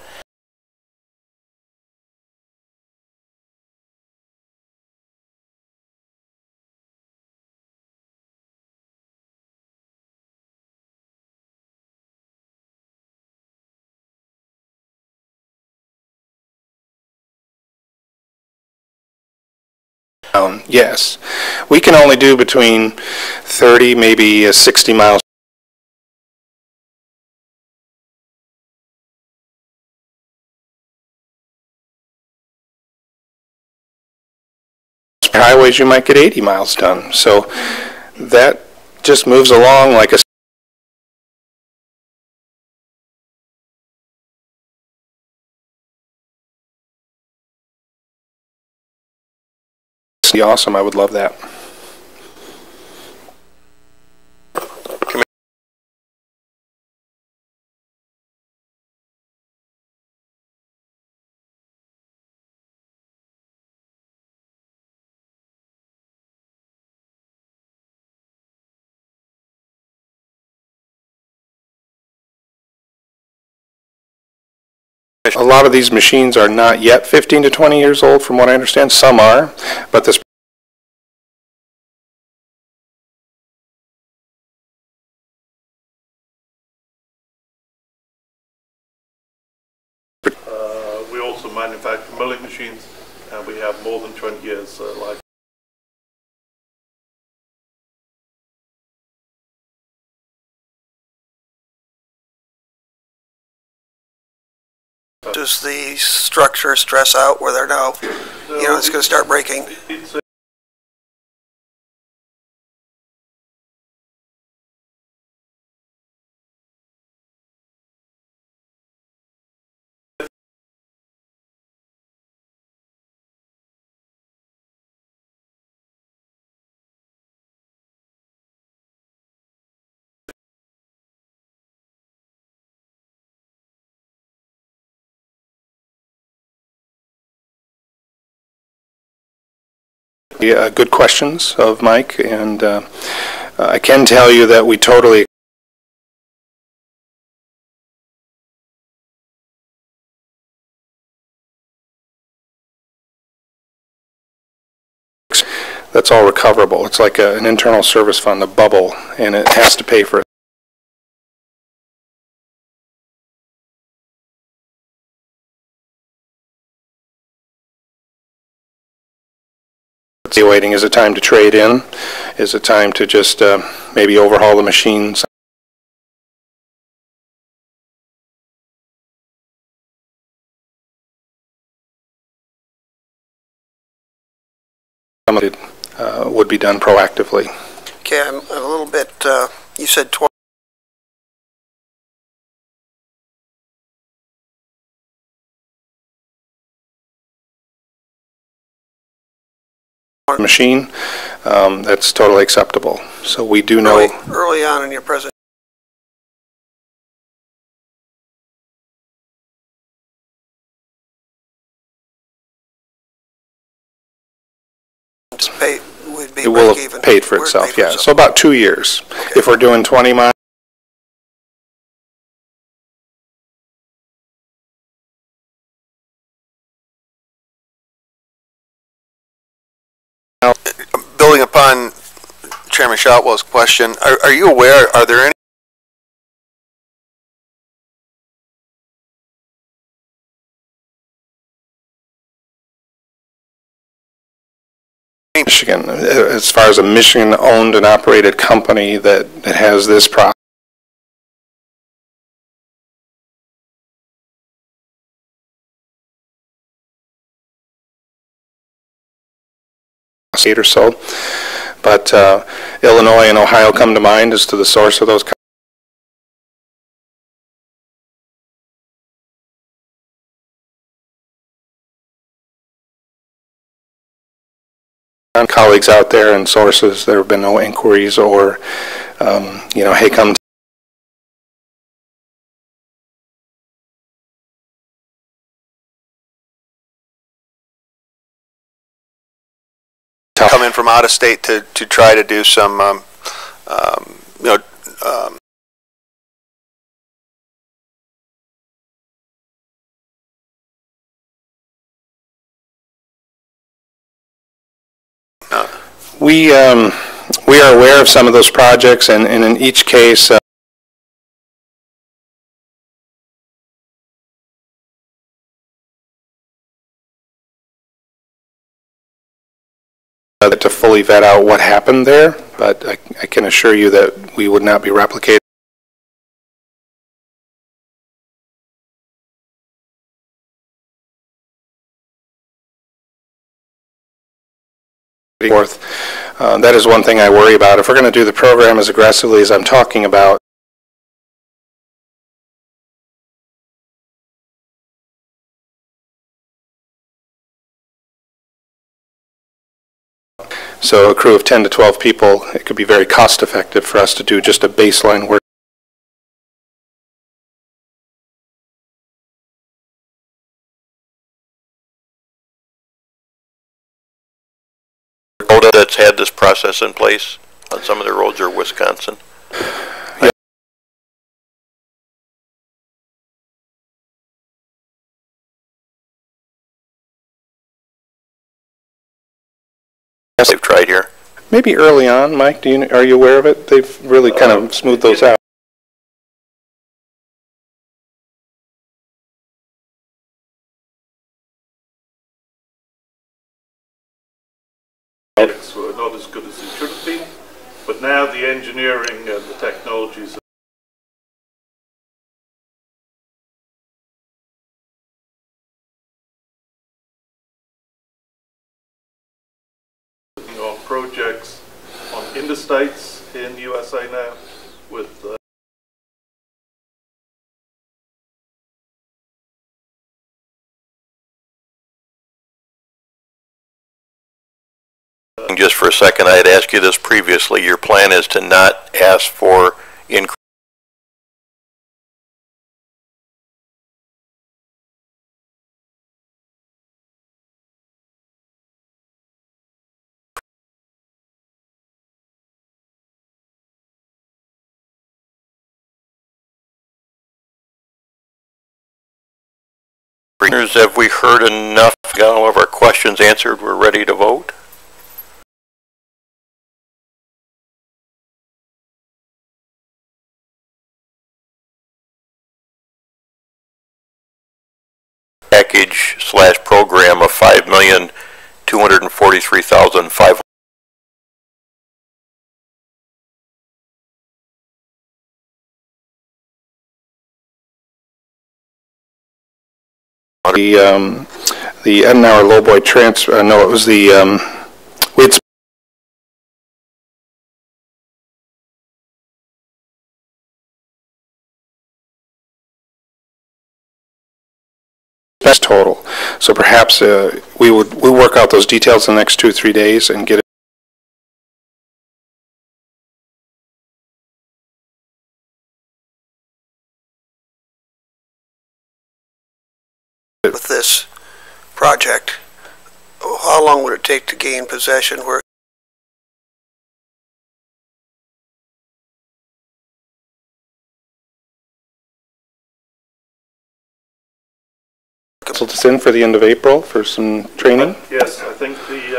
yes. We can only do between 30, maybe 60 miles. Highways you might get 80 miles done. So that just moves along like a awesome. I would love that. A lot of these machines are not yet 15 to 20 years old, from what I understand. Some are, but this we also manufacture milling machines, and we have more than 20 years life. Does the structure stress out where they're now, it's going to start breaking? Yeah, good questions of Mike, and I can tell you that we totally that's all recoverable. It's like an internal service fund, a bubble, and it has to pay for it. Evaluating, is it time to trade in? Is it time to just maybe overhaul the machines? Some of it would be done proactively. Okay, I'm a little bit, you said 12. Machine, that's totally acceptable. So we do know early on in your presentation. It will have paid for itself, yeah. So about 2 years. Okay. If we're doing 20 miles. Building upon Chairman Shotwell's question, are you aware, are there any Michigan, as far as a Michigan-owned and operated company that has this process? Or so, but Illinois and Ohio come to mind as to the source of those. Colleagues out there and sources, there have been no inquiries or, hey, come. Come in from out of state to try to do some, We are aware of some of those projects, and in each case, to fully vet out what happened there, but I can assure you that we would not be replicating. That is one thing I worry about. If we're going to do the program as aggressively as I'm talking about, so a crew of 10 to 12 people, it could be very cost effective for us to do just a baseline work. That's had this process in place on some of the roads or Wisconsin? tried here? Maybe early on, Mike, are you aware of it? They've really kind of smoothed those out. Were not as good as they should have been, but now the engineering and the technologies on projects on interstates in the USA now with Just for a second, I had asked you this previously. Your plan is to not ask for increase. Have we heard enough? Got all of our questions answered? We're ready to vote? Package / program of $5,243,500. The Edenauer Lowboy transfer. No, it was the best total. So perhaps we'll work out those details in the next 2 or 3 days and get it. With this project, how long would it take to gain possession? Where Penciled us in for the end of April for some training? yes, I think the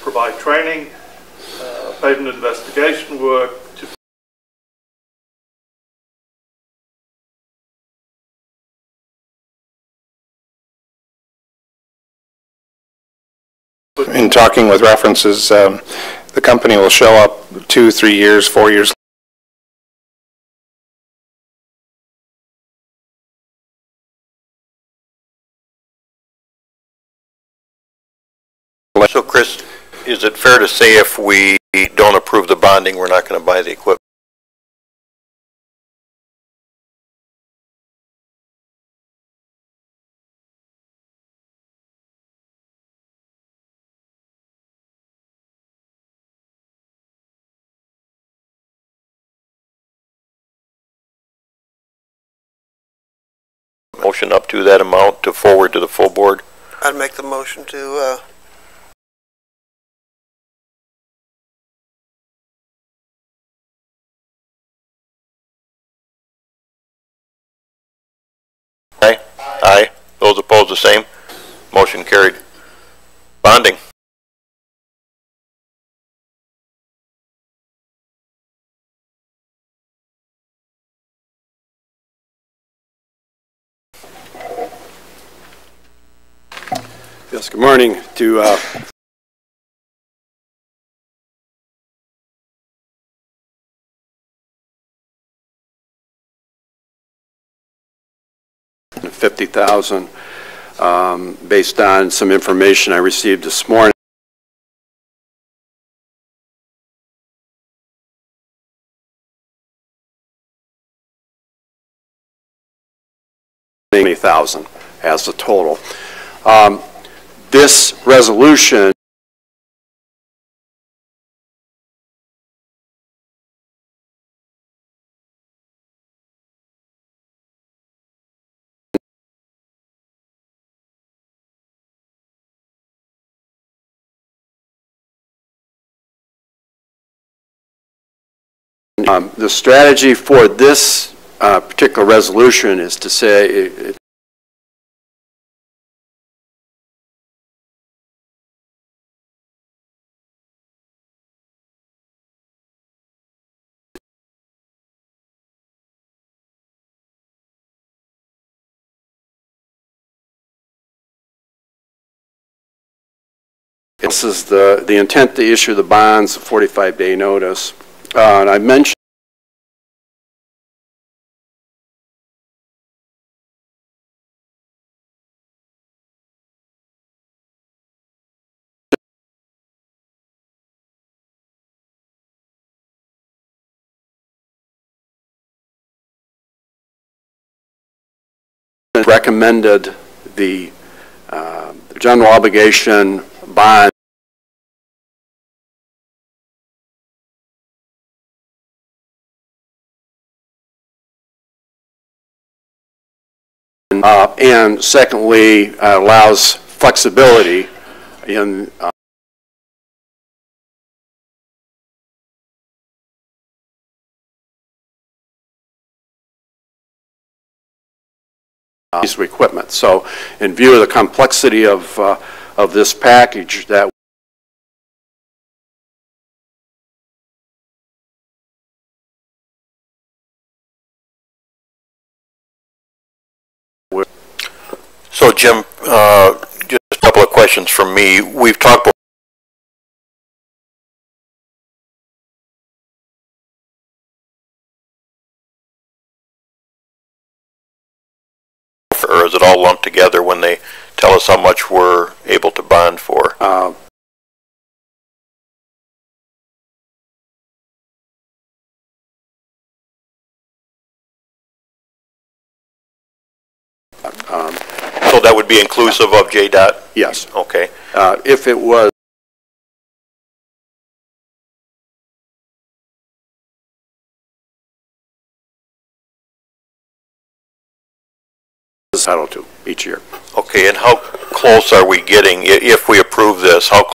provide training, pavement investigation work to in talking with references, the company will show up 2, 3 years, 4 years. So, Chris, is it fair to say if we don't approve the bonding, we're not going to buy the equipment? Motion up to that amount to forward to the full board? I'd make the motion to Aye. Aye. Those opposed, the same. Motion carried. Bonding. Yes, good morning. To $50,000 based on some information I received this morning. $20,000 as the total. This resolution The strategy for this particular resolution is to say this is the intent to issue the bonds, a 45-day notice. And I mentioned recommended the general obligation bond and secondly allows flexibility in piece of equipment. So in view of the complexity of this package, that So Jim, just a couple of questions from me. We've talked or is it all lumped together when they tell us how much we're able to bond for? So that would be inclusive of JDOT? Yes. Okay. If it was entitled to each year. Okay, and how close are we getting, if we approve this, how close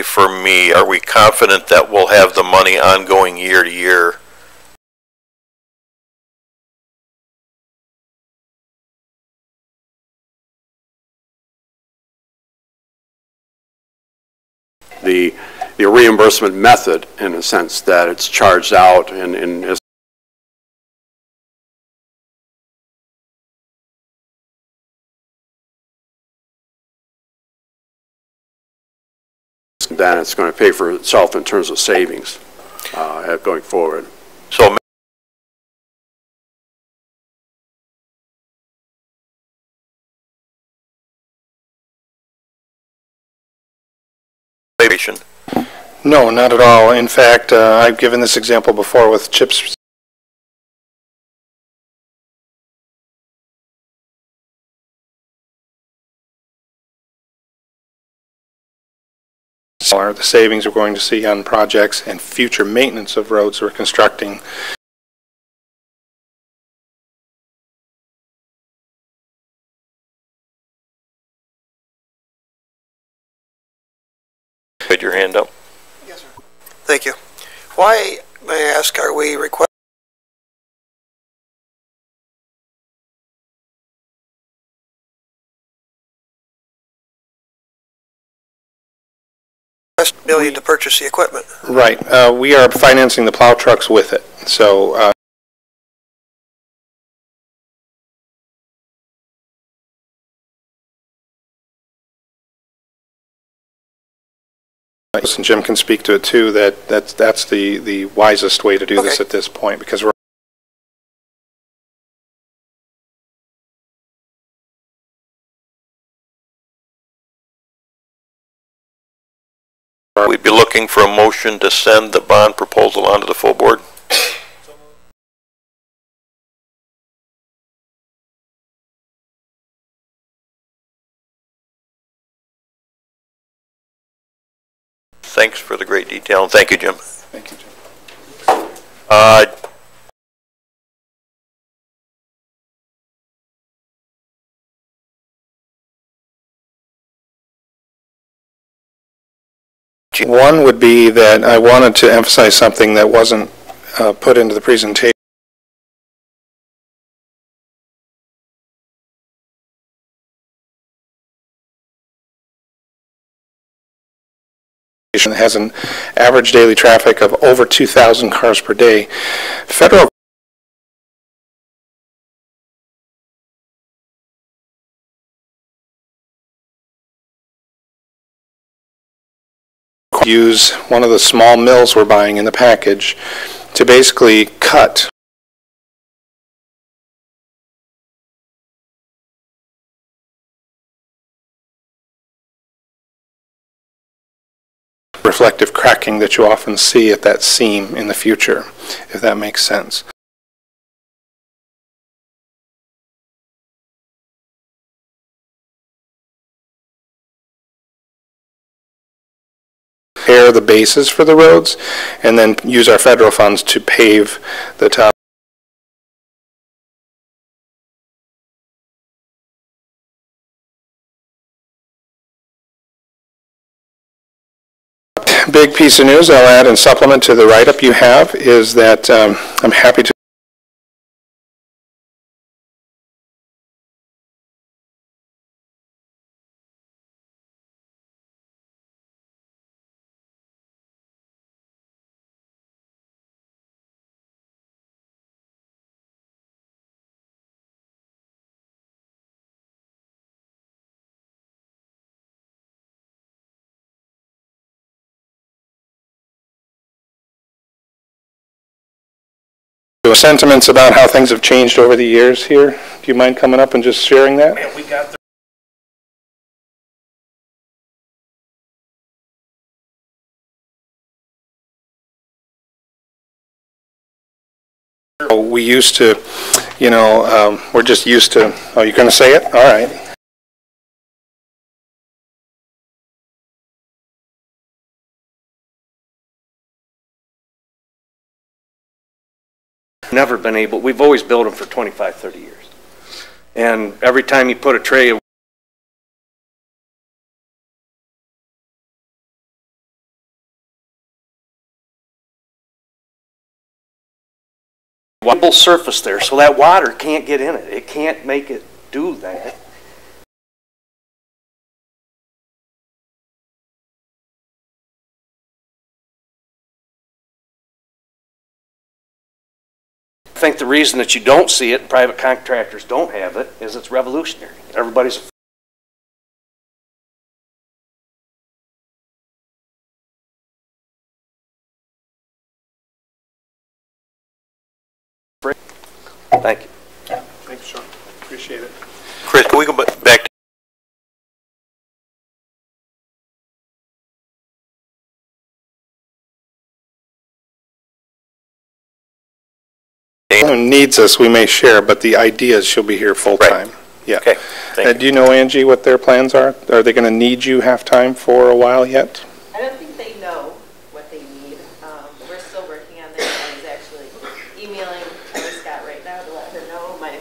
for me, are we confident that we'll have the money ongoing year to year? The reimbursement method, in a sense that it's charged out in then it's going to pay for itself in terms of savings going forward. So No, not at all. In fact, I've given this example before with CHIPS. The savings we're going to see on projects and future maintenance of roads we're constructing. Put your hand up. Yes, sir. Thank you. Why, may I ask, are we requesting $1 million to purchase the equipment? Right. We are financing the plow trucks with it. So and Jim can speak to it too, that's the wisest way to do this at this point, because we're we'd be looking for a motion to send the bond proposal onto the full board. Thanks for the great detail, and thank you, Jim. Thank you, Jim. you. One would be that I wanted to emphasize something that wasn't put into the presentation. Has an average daily traffic of over 2,000 cars per day. Federal use one of the small mills we're buying in the package to basically cut reflective cracking that you often see at that seam in the future, if that makes sense. Repair the bases for the roads, and then use our federal funds to pave the top. Big piece of news I'll add and supplement to the write-up you have is that I'm happy to sentiments about how things have changed over the years here. Do you mind coming up and just sharing that? Yeah, we got we used to, you know, we're just used to, oh, you're going to say it? All right. Never been able, we've always built them for 25, 30 years. And every time you put a tray of wobble surface there, so that water can't get in it. It can't make it do that. I think the reason that you don't see it, and private contractors don't have it, is it's revolutionary. Everybody's afraid. Thank you. Thanks, Sean. Appreciate it. Chris, can we go back to Who needs us, we may share, but the idea is she'll be here full-time. Right. Yeah. Okay. Thank Do you know, Angie, what their plans are? Are they going to need you half-time for a while yet? I don't think they know what they need. We're still working on that. I was actually emailing Kelly Scott right now to let her know my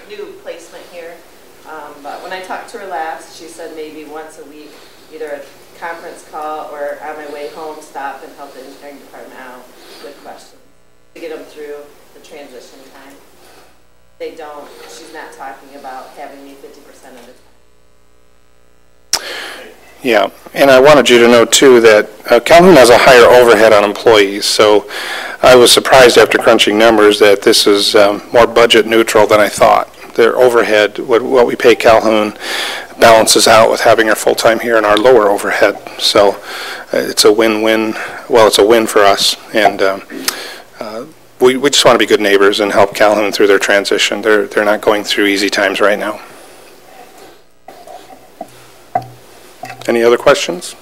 new placement here. But when I talked to her last, she said maybe once a week, either a conference call or on my way home, stop and help the engineering department out with questions to get them through the transition time. They don't, she's not talking about having me 50% of the time. Yeah, and I wanted you to know too that Calhoun has a higher overhead on employees, so I was surprised after crunching numbers that this is more budget neutral than I thought. Their overhead, what we pay Calhoun, balances out with having our full-time here and our lower overhead. So it's a win-win. Well, it's a win for us, and we just want to be good neighbors and help Calhoun through their transition. They're not going through easy times right now. Any other questions?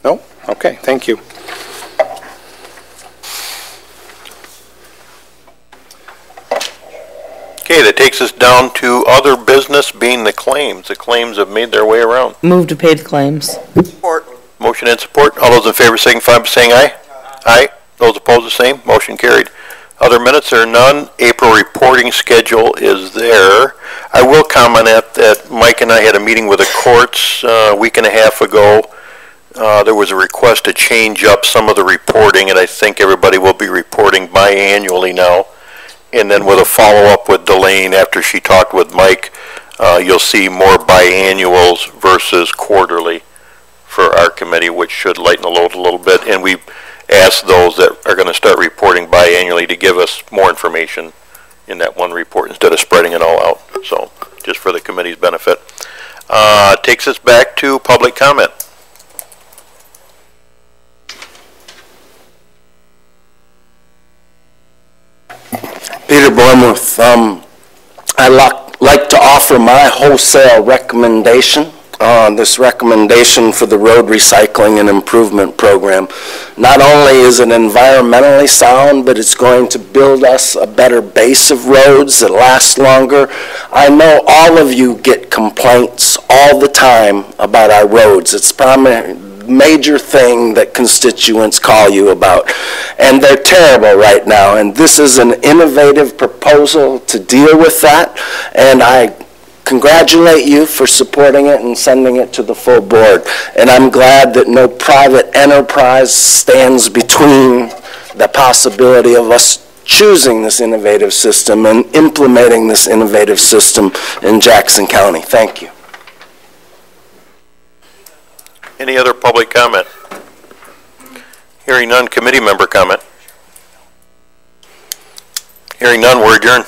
No? Okay, thank you. Okay, that takes us down to other business being the claims. The claims have made their way around. Move to pay the claims. Support. Motion and support. All those in favor signify by saying aye. Aye. Those opposed, the same. Motion carried. Other minutes are none. April reporting schedule is there. I will comment at that Mike and I had a meeting with the courts a week and a half ago there was a request to change up some of the reporting, and I think everybody will be reporting biannually now. And then with a follow-up with Delane after she talked with Mike, you'll see more biannuals versus quarterly for our committee, which should lighten the load a little bit. And we asked those that are going to start reporting biannually to give us more information in that one report instead of spreading it all out. So just for the committee's benefit. Takes us back to public comment. Peter Bournemouth. I'd like to offer my wholesale recommendation on this recommendation for the road recycling and improvement program. Not only is it environmentally sound, but it's going to build us a better base of roads that last longer. I know all of you get complaints all the time about our roads. It's probably major thing that constituents call you about, and they're terrible right now, and this is an innovative proposal to deal with that, and I congratulate you for supporting it and sending it to the full board, and I'm glad that no private enterprise stands between the possibility of us choosing this innovative system and implementing this innovative system in Jackson County. Thank you. Any other public comment? Hearing none, committee member comment. Hearing none, we're adjourned.